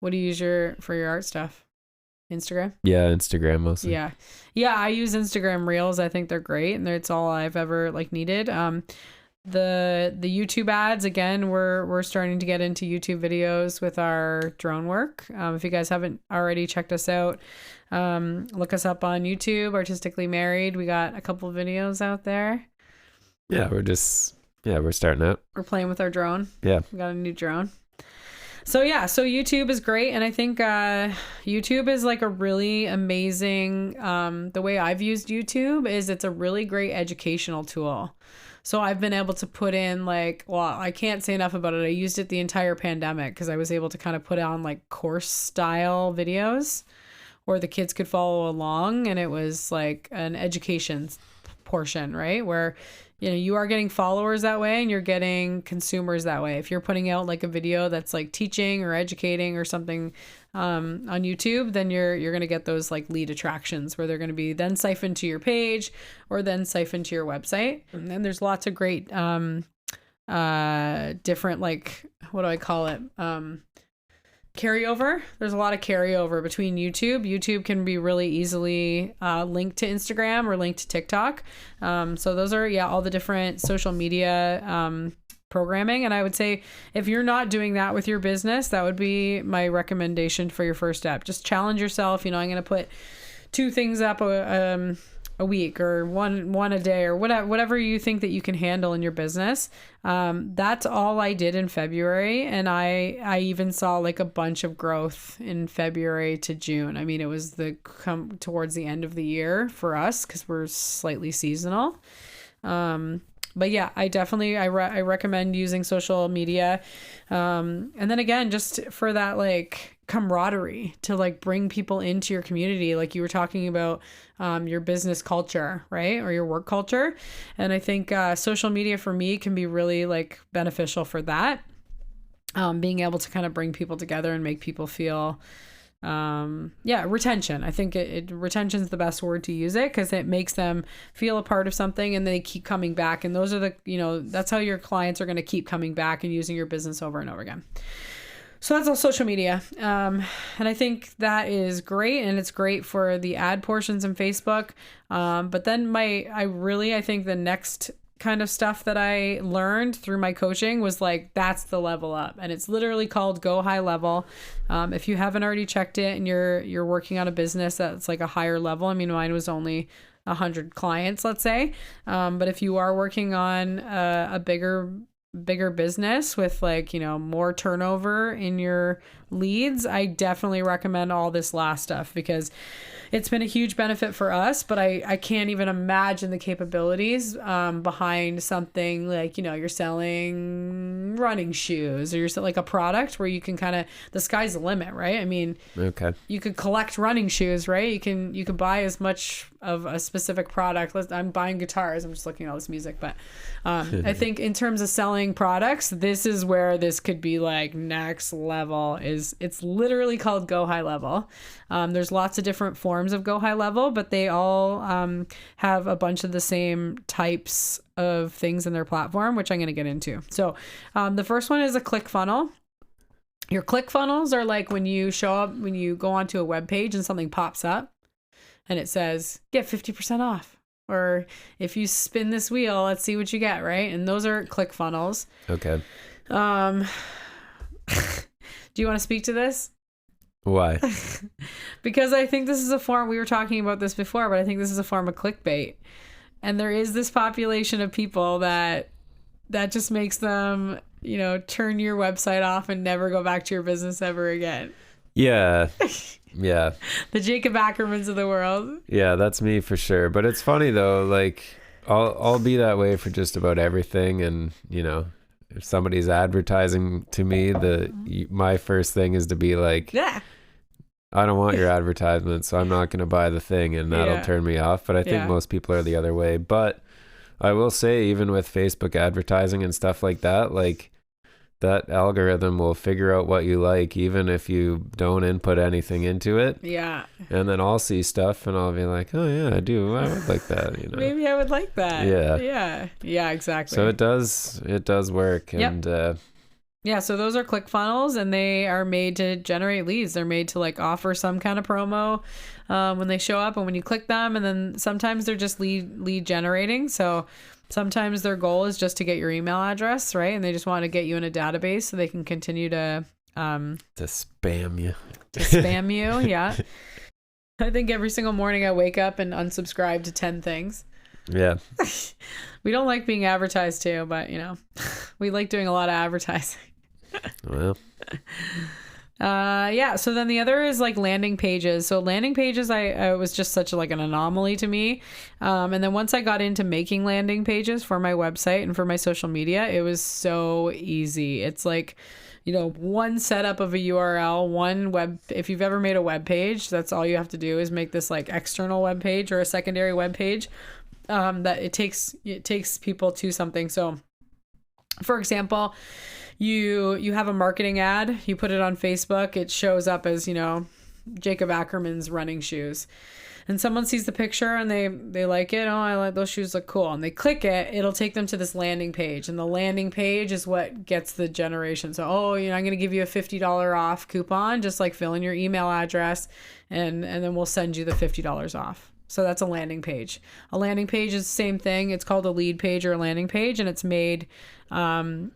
What do you use for your art stuff? Instagram? Yeah, Instagram mostly. Yeah. Yeah, I use Instagram Reels. I think they're great, and it's all I've ever like needed. The YouTube ads, again, we're starting to get into YouTube videos with our drone work. If you guys haven't already checked us out, look us up on YouTube, Artistically Married. We got a couple of videos out there. Yeah, we're starting out. We're playing with our drone. Yeah. We got a new drone. So yeah, so YouTube is great, and I think YouTube is like a really amazing. The way I've used YouTube is it's a really great educational tool. So I've been able to put in like, well, I can't say enough about it. I used it the entire pandemic because I was able to kind of put on like course style videos where the kids could follow along, and it was like an education portion, right? Where you are getting followers that way and you're getting consumers that way. If you're putting out like a video that's like teaching or educating or something on YouTube, then you're going to get those like lead attractions where they're going to be then siphoned to your page or then siphoned to your website. And then there's lots of great different, like, what do I call it? Carryover. There's a lot of carryover between YouTube. YouTube can be really easily linked to Instagram or linked to TikTok. So those are, all the different social media programming. And I would say if you're not doing that with your business, that would be my recommendation for your first step. Just challenge yourself. I'm going to put 2 things up a week or one a day or whatever you think that you can handle in your business. That's all I did in February. And I even saw like a bunch of growth in February to June. I mean, it was towards the end of the year for us because we're slightly seasonal. But yeah, I definitely, I recommend using social media. And then again, just for that like camaraderie to like bring people into your community. Like you were talking about your business culture, right? Or your work culture. And I think social media for me can be really like beneficial for that. Being able to kind of bring people together and make people feel retention. I think retention is the best word to use it because it makes them feel a part of something and they keep coming back. And those are that's how your clients are going to keep coming back and using your business over and over again. So that's all social media. And I think that is great. And it's great for the ad portions in Facebook. But then I think the next kind of stuff that I learned through my coaching was like, that's the level up. And it's literally called Go High Level. If you haven't already checked it and you're working on a business that's like a higher level, I mean, mine was only 100 clients, let's say. But if you are working on a bigger business with like, more turnover in your leads, I definitely recommend all this last stuff because it's been a huge benefit for us, but I can't even imagine the capabilities behind something like, you're selling running shoes or you're selling like a product where you can kind of, the sky's the limit, right? I mean, okay, you could collect running shoes, right? You can buy as much of a specific product. I'm buying guitars. I'm just looking at all this music, but I think in terms of selling products, this is where this could be like next level. It's literally called Go High Level. There's lots of different forms of Go High Level, but they all have a bunch of the same types of things in their platform, which I'm going to get into. So the first one is a click funnel. Your click funnels are like when you go onto a web page and something pops up and it says get 50% off. Or if you spin this wheel, let's see what you get, right? And those are click funnels. Okay. Do you want to speak to this? Why? Because I think this is a form, we were talking about this before, but I think this is a form of clickbait. And there is this population of people that just makes them, turn your website off and never go back to your business ever again. Yeah. Yeah. The Jacob Ackermans of the world. Yeah, that's me for sure. But it's funny though, like I'll be that way for just about everything. And, if somebody's advertising to me, my first thing is to be like, yeah, I don't want your advertisement, so I'm not going to buy the thing, and that'll turn me off. But I think most people are the other way. But I will say, even with Facebook advertising and stuff like that, like that algorithm will figure out what you like, even if you don't input anything into it. Yeah. And then I'll see stuff and I'll be like, oh yeah, I would like that. Maybe I would like that. Yeah. Yeah. Yeah, exactly. So it does work. Yep. And yeah, so those are click funnels and they are made to generate leads. They're made to like offer some kind of promo when they show up and when you click them, and then sometimes they're just lead generating. So sometimes their goal is just to get your email address, right? And they just want to get you in a database so they can continue to spam you. To spam you, yeah. I think every single morning I wake up and unsubscribe to 10 things. Yeah. We don't like being advertised to, but we like doing a lot of advertising. Well, Yeah, so then the other is like landing pages. So landing pages, I was just such like an anomaly to me. And then once I got into making landing pages for my website and for my social media, it was so easy. It's like, one setup of a URL, one web. If you've ever made a web page, that's all you have to do is make this like external web page or a secondary web page. That it takes people to something. So, for example, you have a marketing ad, you put it on Facebook, it shows up as, Jacob Ackerman's running shoes. And someone sees the picture and they like it. Oh, I like those shoes, look cool. And they click it, it'll take them to this landing page. And the landing page is what gets the generation. So, I'm going to give you a $50 off coupon. Just like fill in your email address and then we'll send you the $50 off. So that's a landing page. A landing page is the same thing. It's called a lead page or a landing page, and it's made to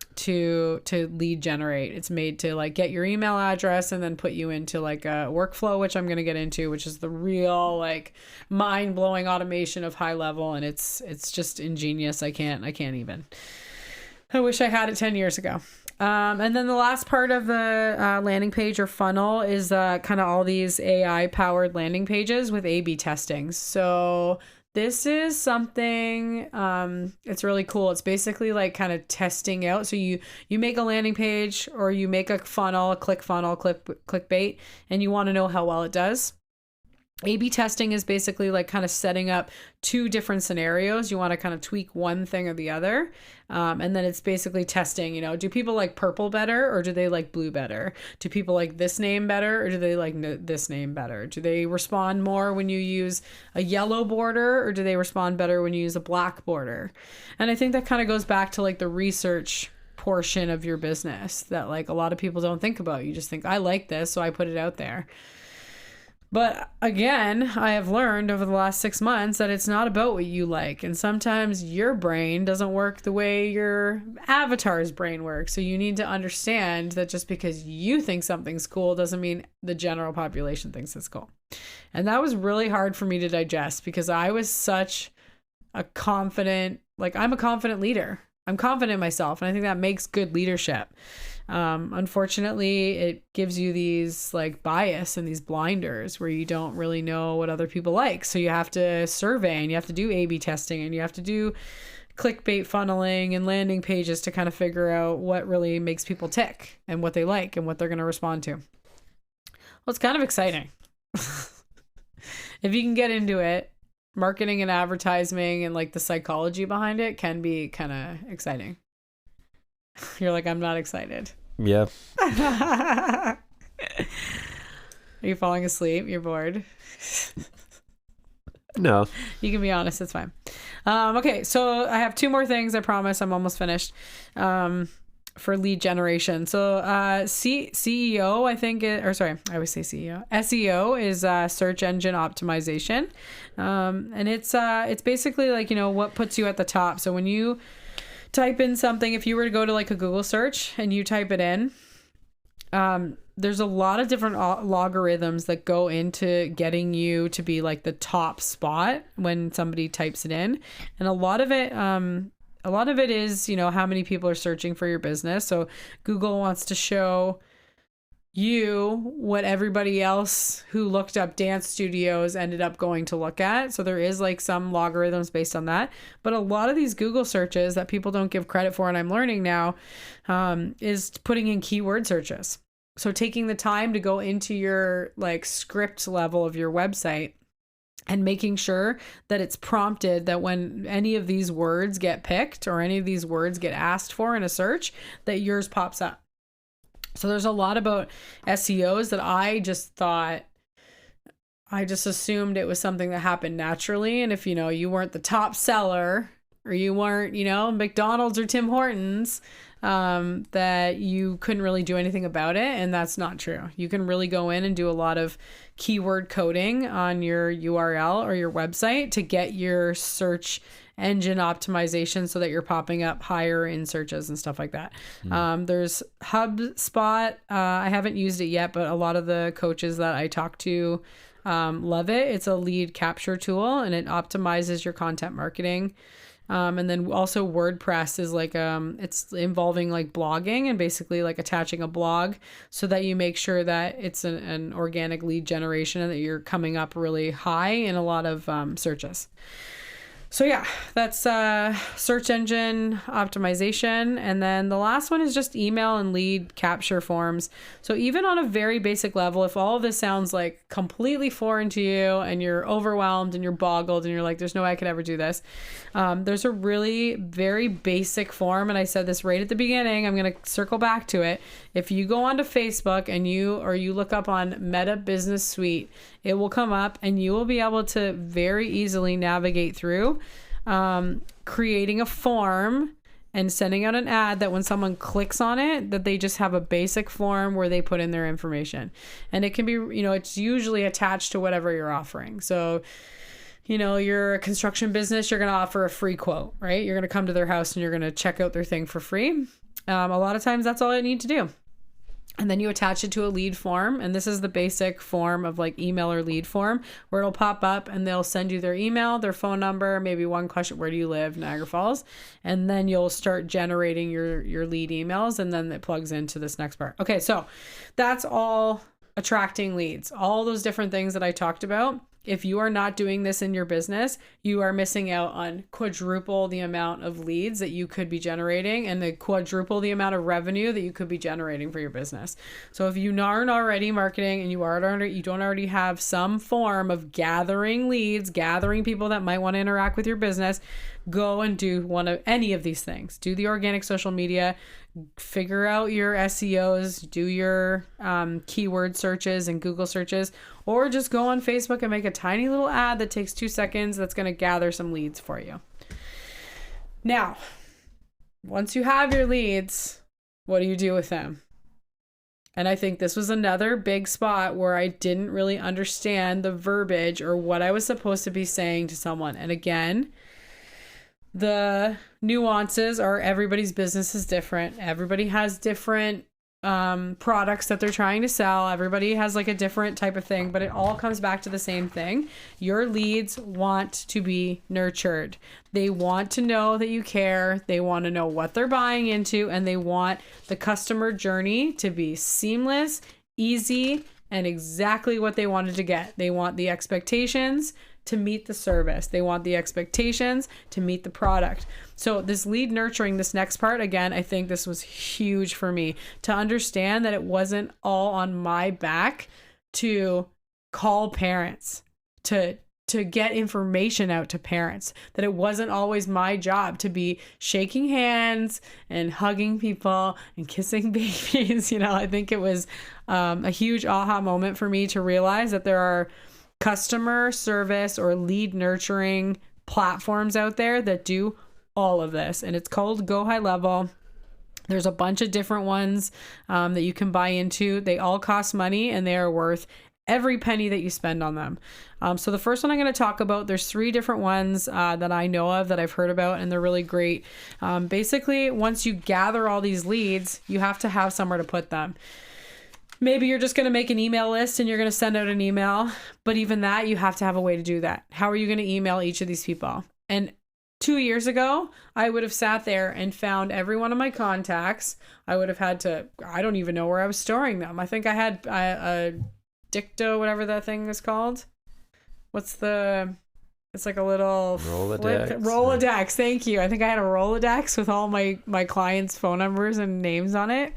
lead generate. It's made to like get your email address and then put you into like a workflow, which I'm going to get into, which is the real like mind-blowing automation of high level, and it's just ingenious. I can't even. I wish I had it 10 years ago. And then the last part of the landing page or funnel is kind of all these AI powered landing pages with A/B testing. So this is something, it's really cool. It's basically like kind of testing out. So you make a landing page or you make a funnel, a clickbait, and you want to know how well it does. A/B testing is basically like kind of setting up two different scenarios. You want to kind of tweak one thing or the other. And then it's basically testing, do people like purple better or do they like blue better? Do people like this name better or do they like this name better? Do they respond more when you use a yellow border or do they respond better when you use a black border? And I think that kind of goes back to like the research portion of your business that like a lot of people don't think about. You just think, I like this, so I put it out there. But again, I have learned over the last 6 months that it's not about what you like. And sometimes your brain doesn't work the way your avatar's brain works. So you need to understand that just because you think something's cool doesn't mean the general population thinks it's cool. And that was really hard for me to digest because I was such a confident, like I'm a confident leader. I'm confident in myself. And I think that makes good leadership. Unfortunately, it gives you these like bias and these blinders where you don't really know what other people like. So you have to survey and you have to do A/B testing and you have to do clickbait funneling and landing pages to kind of figure out what really makes people tick and what they like and what they're going to respond to. Well, it's kind of exciting. If you can get into it, marketing and advertising and like the psychology behind it can be kind of exciting. You're like, I'm not excited. Yeah. Are you falling asleep? You're bored? No. You can be honest. It's fine. Okay. So I have 2 more things. I promise. I'm almost finished. For lead generation. So CEO, I think, I always say CEO. SEO is search engine optimization. And it's basically like, what puts you at the top. So when you type in something, if you were to go to like a Google search and you type it in, there's a lot of different logarithms that go into getting you to be like the top spot when somebody types it in. And a lot of it is, how many people are searching for your business. So Google wants to show you what everybody else who looked up dance studios ended up going to look at. So there is like some logarithms based on that. But a lot of these Google searches that people don't give credit for, and I'm learning now, is putting in keyword searches. So taking the time to go into your like script level of your website and making sure that it's prompted that when any of these words get picked or any of these words get asked for in a search, that yours pops up. So there's a lot about SEOs that I just assumed it was something that happened naturally. And if, you weren't the top seller or you weren't, McDonald's or Tim Hortons, that you couldn't really do anything about it. And that's not true. You can really go in and do a lot of keyword coding on your URL or your website to get your search engine optimization so that you're popping up higher in searches and stuff like that. There's HubSpot. I haven't used it yet, but a lot of the coaches that I talk to love it. It's a lead capture tool and it optimizes your content marketing And then also WordPress is like, it's involving like blogging and basically like attaching a blog so that you make sure that it's an organic lead generation and that you're coming up really high in a lot of searches. So yeah, that's search engine optimization. And then the last one is just email and lead capture forms. So even on a very basic level, if all of this sounds like completely foreign to you and you're overwhelmed and you're boggled and you're like, there's no way I could ever do this. There's a really very basic form. And I said this right at the beginning, I'm going to circle back to it. If you go onto Facebook and you look up on Meta Business Suite, it will come up and you will be able to very easily navigate through creating a form and sending out an ad that when someone clicks on it, that they just have a basic form where they put in their information. And it can be, it's usually attached to whatever you're offering. So, you're a construction business, you're going to offer a free quote, right? You're going to come to their house and you're going to check out their thing for free. A lot of times that's all you need to do. And then you attach it to a lead form. And this is the basic form of like email or lead form where it'll pop up and they'll send you their email, their phone number, maybe one question, where do you live, Niagara Falls? And then you'll start generating your lead emails and then it plugs into this next part. Okay, so that's all attracting leads. All those different things that I talked about. If you are not doing this in your business, you are missing out on quadruple the amount of leads that you could be generating and the quadruple the amount of revenue that you could be generating for your business. So if you aren't already marketing and you don't already have some form of gathering leads, gathering people that might want to interact with your business, go and do any of these things. Do the organic social media, figure out your SEOs, do your keyword searches and Google searches, or just go on Facebook and make a tiny little ad that takes 2 seconds that's going to gather some leads for you. Now, once you have your leads, what do you do with them? And I think this was another big spot where I didn't really understand the verbiage or what I was supposed to be saying to someone. And again, the nuances are everybody's business is different. Everybody has different products that they're trying to sell. Everybody has like a different type of thing, but it all comes back to the same thing. Your leads want to be nurtured. They want to know that you care. They want to know what they're buying into, and they want the customer journey to be seamless, easy, and exactly what they wanted to get. They want the expectations to meet the service. They want the expectations to meet the product. So this lead nurturing, this next part, again, I think this was huge for me to understand that it wasn't all on my back to call parents, to get information out to parents, that it wasn't always my job to be shaking hands and hugging people and kissing babies. I think it was a huge aha moment for me to realize that there are customer service or lead nurturing platforms out there that do all of this, and it's called Go High Level. There's a bunch of different ones that you can buy into. They all cost money and they are worth every penny that you spend on them. So the first one I'm going to talk about, there's 3 different ones that I know of that I've heard about, and they're really great. Basically, once you gather all these leads, you have to have somewhere to put them. Maybe you're just going to make an email list and you're going to send out an email, but even that, you have to have a way to do that. How are you going to email each of these people? And 2 years ago, I would have sat there and found every one of my contacts. I would have had to, I don't even know where I was storing them. I think I had a dicto, whatever that thing is called. It's like a little Rolodex. Thank you. I think I had a Rolodex with all my clients' phone numbers and names on it.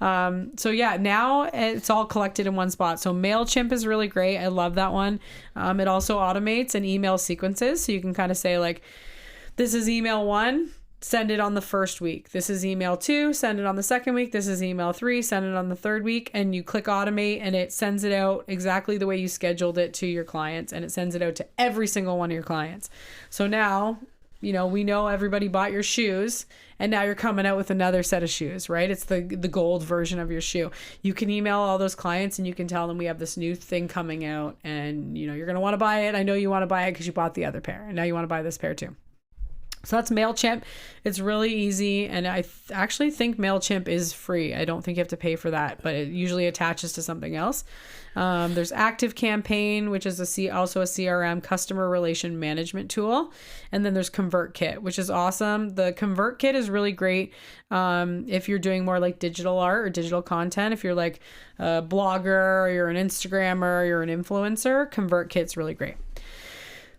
So yeah, now it's all collected in one spot. So MailChimp is really great. I love that one. It also automates and email sequences. So you can kind of say like, this is email 1, send it on the first week. This is email 2, send it on the second week. This is email 3, send it on the third week. And you click automate and it sends it out exactly the way you scheduled it to your clients. And it sends it out to every single one of your clients. So now, we know everybody bought your shoes and now you're coming out with another set of shoes, right? It's the gold version of your shoe. You can email all those clients and you can tell them we have this new thing coming out and you're going to want to buy it. I know you want to buy it because you bought the other pair and now you want to buy this pair too. So that's MailChimp. It's really easy. And I actually think MailChimp is free. I don't think you have to pay for that, but it usually attaches to something else. There's ActiveCampaign, which is also a CRM, customer relation management tool. And then there's ConvertKit, which is awesome. The ConvertKit is really great if you're doing more like digital art or digital content. If you're like a blogger, or you're an Instagrammer, or you're an influencer, ConvertKit's really great.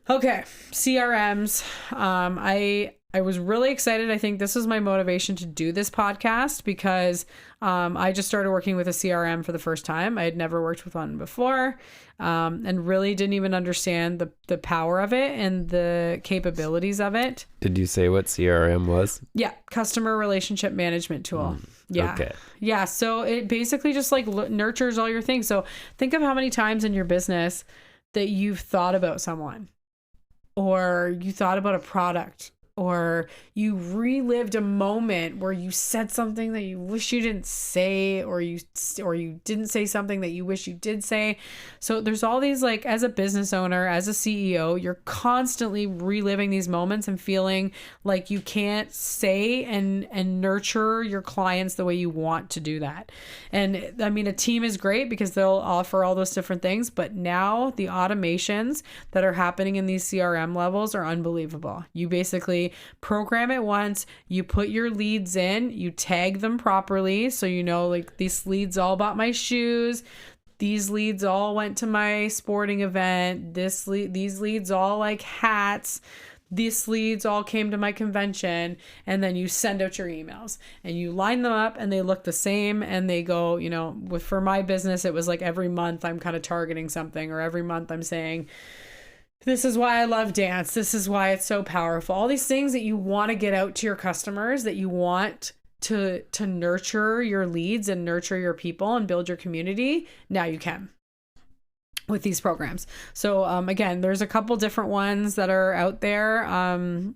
Okay, CRMs. I was really excited. I think this was my motivation to do this podcast because I just started working with a CRM for the first time. I had never worked with one before and really didn't even understand the power of it and the capabilities of it. Did you say what CRM was? Yeah, customer relationship management tool. Yeah. Okay. Yeah, so it basically just like nurtures all your things. So think of how many times in your business that you've thought about someone, or you thought about a product, or you relived a moment where you said something that you wish you didn't say, or you didn't say something that you wish you did say. So there's all these, like, as a business owner, as a CEO, you're constantly reliving these moments and feeling like you can't say and nurture your clients the way you want to do that. And I mean, a team is great because they'll offer all those different things, but now the automations that are happening in these CRM levels are unbelievable. You basically program it once, you put your leads in, you tag them properly. So, you know, like, these leads all bought my shoes. These leads all went to my sporting event. These leads all like hats. These leads all came to my convention. And then you send out your emails and you line them up and they look the same and they go, you know, for my business, it was like every month I'm kind of targeting something, or every month I'm saying, this is why I love dance. This is why it's so powerful. All these things that you want to get out to your customers, that you want to nurture your leads and nurture your people and build your community. Now you can with these programs. So again, there's a couple different ones that are out there.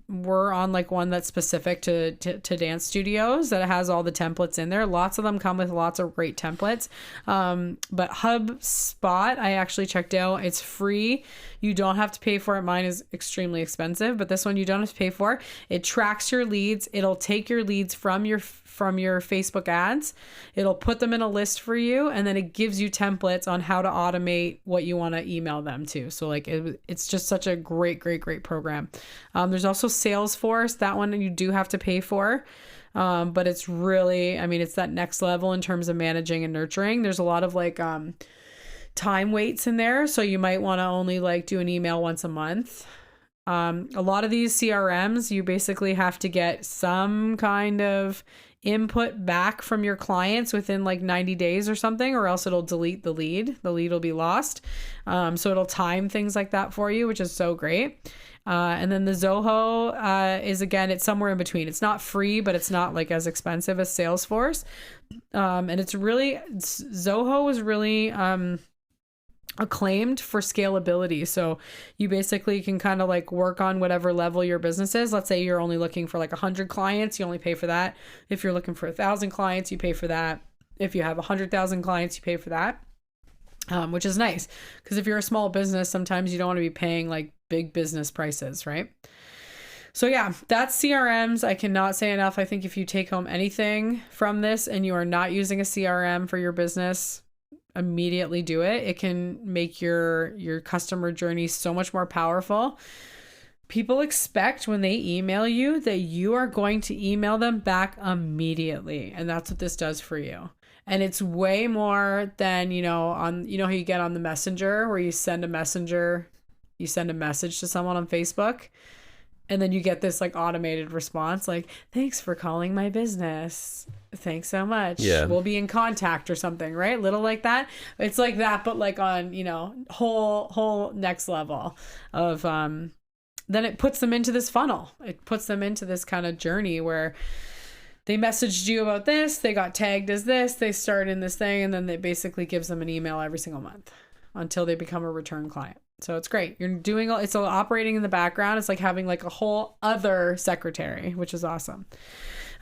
We're on like one that's specific to dance studios that has all the templates in there. Lots of them come with lots of great templates. But HubSpot, I actually checked out. It's free. You don't have to pay for it. Mine is extremely expensive, but this one you don't have to pay for. It tracks your leads. It'll take your leads from your Facebook ads. It'll put them in a list for you, and then it gives you templates on how to automate what you want to email them to. So like it's just such a great program. There's also Salesforce. That one you do have to pay for. But it's really, I mean, it's that next level in terms of managing and nurturing. There's a lot of like time weights in there. So you might want to only like do an email once a month. A lot of these CRMs, you basically have to get some kind of input back from your clients within like 90 days or something, or else it'll delete the lead. The lead will be lost. So it'll time things like that for you, which is so great. And then the Zoho is, again, it's somewhere in between. It's not free, but it's not like as expensive as Salesforce. And Zoho was really acclaimed for scalability. So you basically can kind of like work on whatever level your business is. Let's say you're only looking for like 100 clients, you only pay for that. If you're looking for 1,000 clients, you pay for that. If you have 100,000 clients, you pay for that. Which is nice, because if you're a small business, sometimes you don't want to be paying like big business prices, right? So yeah, that's CRMs. I cannot say enough. I think if you take home anything from this and you are not using a CRM for your business, immediately do it. It can make your customer journey so much more powerful. People expect when they email you that you are going to email them back immediately. And that's what this does for you. And it's way more than, how you get on the messenger, where you send a message to someone on Facebook, and then you get this like automated response, like, thanks for calling my business. Thanks so much. Yeah. We'll be in contact or something, right? Little like that. It's like that, but like on, whole next level of, then it puts them into this funnel. It puts them into this kind of journey where they messaged you about this, they got tagged as this, they start in this thing, and then it basically gives them an email every single month until they become a return client. So it's great. It's all operating in the background. It's like having like a whole other secretary, which is awesome.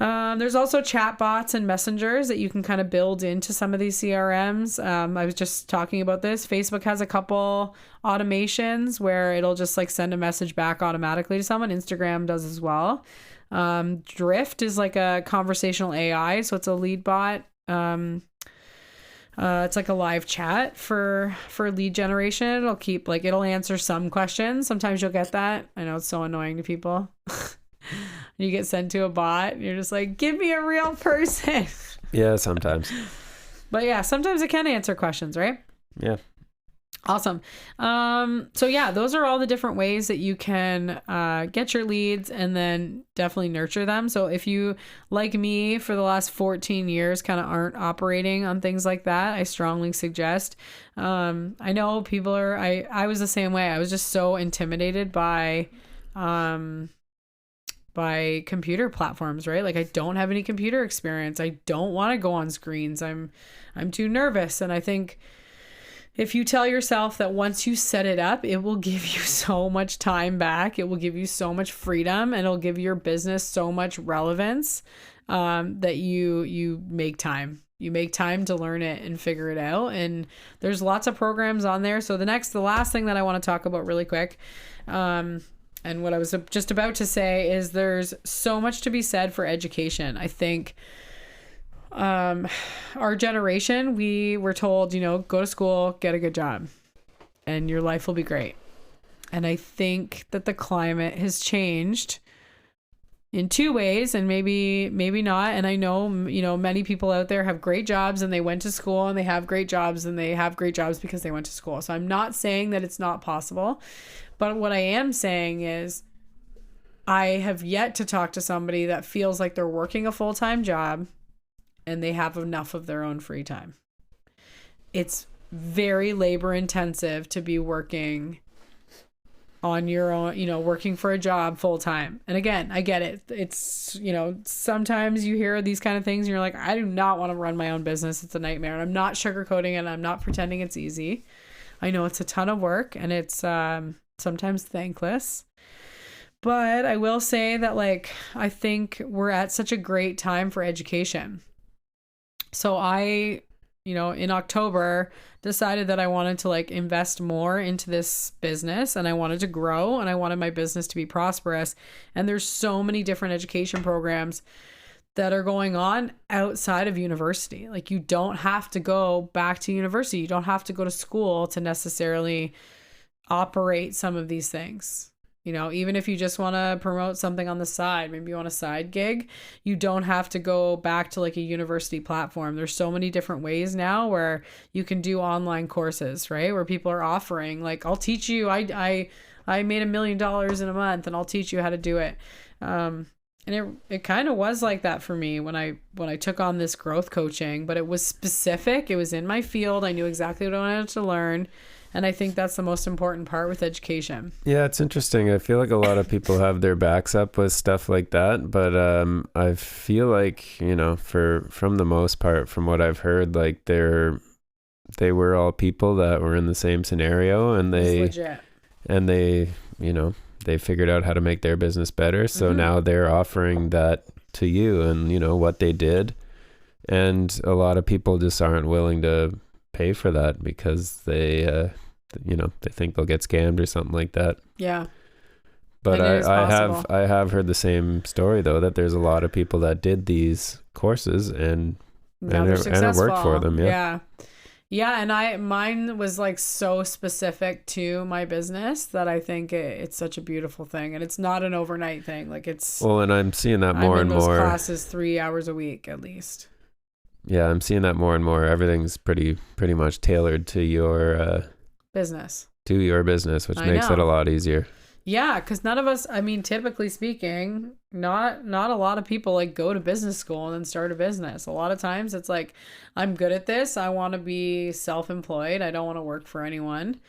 There's also chat bots and messengers that you can kind of build into some of these CRMs. I was just talking about this. Facebook has a couple automations where it'll just like send a message back automatically to someone. Instagram does as well. Drift is like a conversational AI, so it's a lead bot. It's like a live chat for lead generation. It'll answer some questions. Sometimes you'll get that. I know it's so annoying to people. You get sent to a bot, you're just like, give me a real person. Yeah, sometimes. But yeah, sometimes it can answer questions, right? Yeah. Awesome. So yeah, those are all the different ways that you can get your leads and then definitely nurture them. So if you, like me, for the last 14 years kind of aren't operating on things like that, I strongly suggest. I know people are, I was the same way. I was just so intimidated by computer platforms, right? Like I don't have any computer experience. I don't want to go on screens. I'm too nervous. And I think if you tell yourself that once you set it up, it will give you so much time back, it will give you so much freedom, and it'll give your business so much relevance, that you make time. You make time to learn it and figure it out. And there's lots of programs on there. So the last thing that I want to talk about really quick, and what I was just about to say is there's so much to be said for education. I think our generation, we were told, go to school, get a good job, and your life will be great. And I think that the climate has changed in two ways, and maybe not. And I know, many people out there have great jobs and they went to school, and they have great jobs and they have great jobs because they went to school. So I'm not saying that it's not possible. But what I am saying is I have yet to talk to somebody that feels like they're working a full-time job and they have enough of their own free time. It's very labor intensive to be working on your own, working for a job full time. And again, I get it. It's, sometimes you hear these kind of things and you're like, I do not want to run my own business. It's a nightmare. And I'm not sugarcoating it. I'm not pretending it's easy. I know it's a ton of work, and it's sometimes thankless. But I will say that, I think we're at such a great time for education. So I, in October, decided that I wanted to invest more into this business, and I wanted to grow, and I wanted my business to be prosperous. And there's so many different education programs that are going on outside of university. You don't have to go back to university. You don't have to go to school to necessarily operate some of these things. Even if you just want to promote something on the side, maybe you want a side gig, you don't have to go back to a university platform. There's so many different ways now where you can do online courses, right? Where people are offering, I'll teach you, I made $1 million in a month, and I'll teach you how to do it. And it kind of was like that for me when I took on this growth coaching, but it was specific. It was in my field. I knew exactly what I wanted to learn. And I think that's the most important part with education. Yeah, it's interesting. I feel like a lot of people have their backs up with stuff like that. But I feel like, from the most part, from what I've heard, they were all people that were in the same scenario, and they figured out how to make their business better. So now they're offering that to you, and what they did. And a lot of people just aren't willing to pay for that because they think they'll get scammed or something like that. Yeah. But I have heard the same story though, that there's a lot of people that did these courses and it worked for them. Yeah. Yeah, and mine was so specific to my business that I think it's such a beautiful thing, and it's not an overnight thing. And I'm seeing that more and more. I'm in those classes 3 hours a week at least. Yeah, I'm seeing that more and more. Everything's pretty much tailored to your business. Which makes it a lot easier. Yeah, because none of us, typically speaking, not a lot of people go to business school and then start a business. A lot of times it's I'm good at this. I want to be self-employed. I don't want to work for anyone.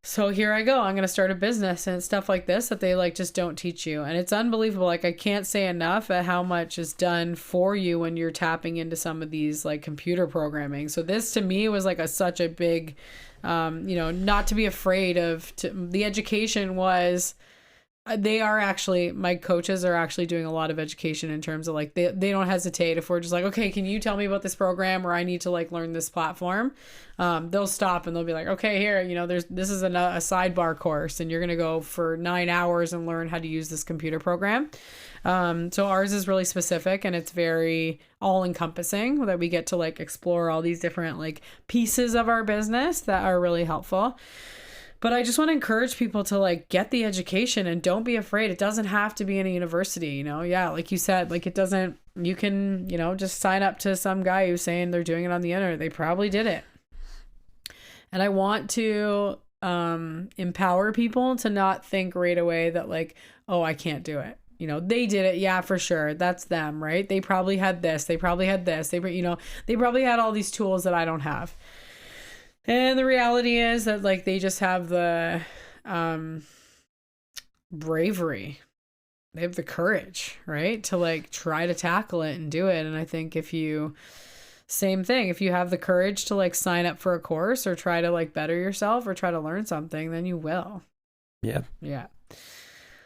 So here I go. I'm going to start a business, and it's stuff like this that they just don't teach you. And it's unbelievable. I can't say enough at how much is done for you when you're tapping into some of these computer programming. So this to me was such a big, not to be afraid of. The education was They are actually, my coaches are actually doing a lot of education in terms of like, they don't hesitate if we're just like, okay, can you tell me about this program, or I need to like learn this platform? They'll stop and they'll be like, okay, here, you know, this is a sidebar course and you're going to go for 9 hours and learn how to use this computer program. So ours is really specific and it's very all encompassing, that we get to like explore all these different like pieces of our business that are really helpful. But I just want to encourage people to like get the education and don't be afraid. It doesn't have to be in a university, you know? Yeah. Like you said, like it doesn't, you can, you know, just sign up to some guy who's saying they're doing it on the internet. They probably did it. And I want to empower people to not think right away that like, oh, I can't do it. You know, they did it. Yeah, for sure. That's them, right? They probably had this. They probably had this. They probably had all these tools that I don't have. And the reality is that like they just have the bravery. They have the courage, right? To like try to tackle it and do it. And I think if you have the courage to like sign up for a course or try to like better yourself or try to learn something, then you will. Yeah. Yeah.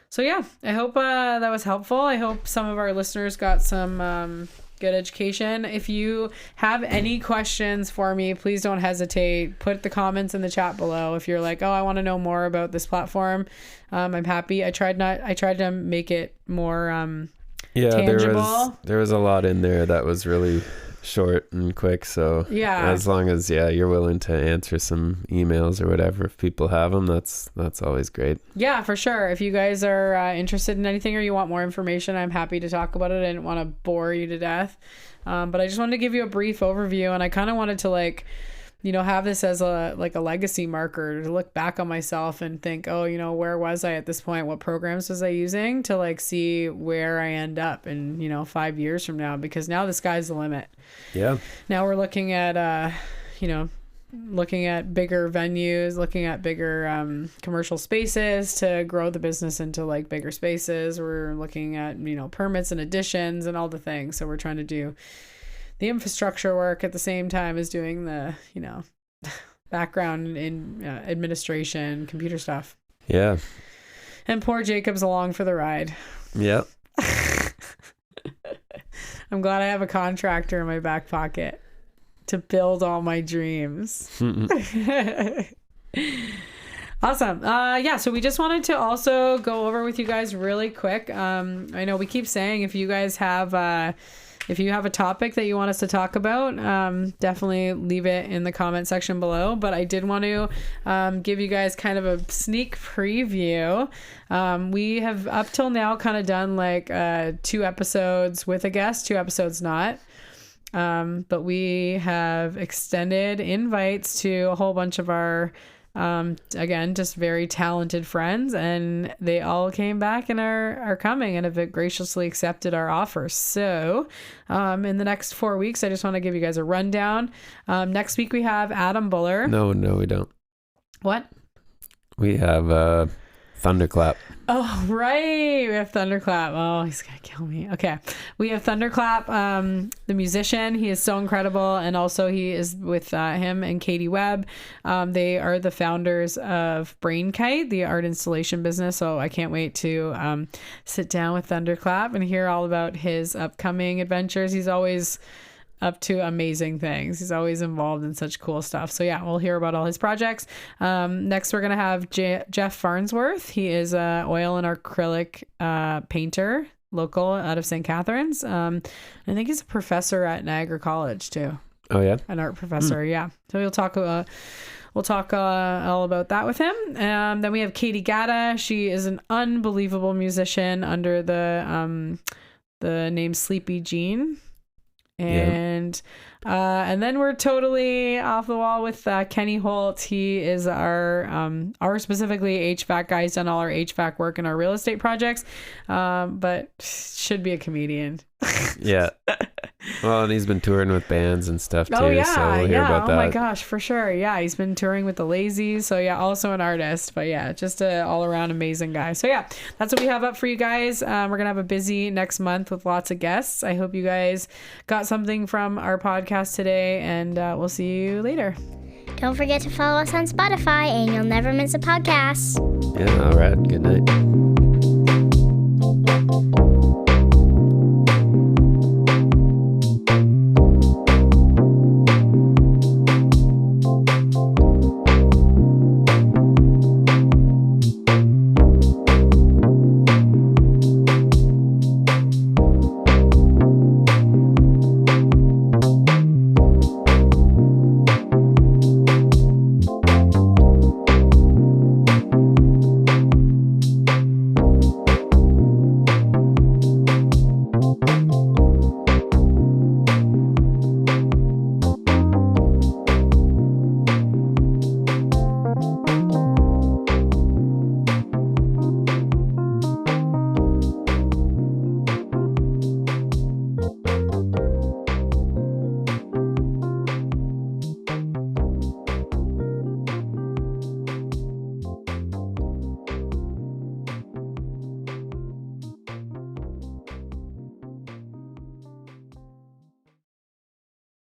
So yeah, I hope that was helpful. I hope some of our listeners got some good education. If you have any questions for me, please don't hesitate. Put the comments in the chat below. If you're like, oh, I want to know more about this platform, I'm happy. I tried to make it more tangible. There was a lot in there that was really short and quick, so yeah, as long as you're willing to answer some emails or whatever, if people have them, that's always great. Yeah, for sure. If you guys are interested in anything or you want more information, I'm happy to talk about it. I didn't want to bore you to death, but I just wanted to give you a brief overview, and I kind of wanted to like, you know, have this as a legacy marker to look back on myself and think, oh, you know, where was I at this point? What programs was I using, to like see where I end up in, you know, 5 years from now, because now the sky's the limit. Yeah. Now we're looking at, looking at bigger venues, looking at bigger commercial spaces to grow the business into like bigger spaces. We're looking at, you know, permits and additions and all the things. So we're trying to do the infrastructure work at the same time as doing the, you know, background in administration, computer stuff. Yeah. And poor Jacob's along for the ride. Yep. I'm glad I have a contractor in my back pocket to build all my dreams. Awesome. So we just wanted to also go over with you guys really quick. I know we keep saying if you guys have a topic that you want us to talk about, definitely leave it in the comment section below. But I did want to give you guys kind of a sneak preview. We have up till now kind of done like 2 episodes with a guest, 2 episodes not. But we have extended invites to a whole bunch of our again, just very talented friends, and they all came back and are coming and have graciously accepted our offers. So in the next 4 weeks, I just want to give you guys a rundown. Next week we have Adam Buller. No, we don't. What? We have Thunderclap. Oh, right. We have Thunderclap. Oh, he's going to kill me. Okay. We have Thunderclap, the musician. He is so incredible. And also he is with him and Katie Webb. They are the founders of Brain Kite, the art installation business. So I can't wait to sit down with Thunderclap and hear all about his upcoming adventures. He's always up to amazing things. He's always involved in such cool stuff. So yeah, we'll hear about all his projects. Next, we're going to have Jeff Farnsworth. He is a oil and acrylic painter, local out of St. Catharines. I think he's a professor at Niagara College too. Oh yeah? An art professor, yeah. So we'll talk all about that with him. Then we have Katie Gatta. She is an unbelievable musician under the name Sleepy Jean. And then we're totally off the wall with Kenny Holt. He is our specifically HVAC guy. He's done all our HVAC work in our real estate projects, but should be a comedian. Yeah. Well, and he's been touring with bands and stuff too. Oh yeah, so we'll hear about that. Oh my gosh, for sure. Yeah, he's been touring with the Lazies. So yeah, also an artist, but yeah, just a all around amazing guy. So yeah, that's what we have up for you guys. We're gonna have a busy next month with lots of guests. I hope you guys got something from our podcast today, and we'll see you later. Don't forget to follow us on Spotify, and you'll never miss a podcast. Yeah. All right. Good night.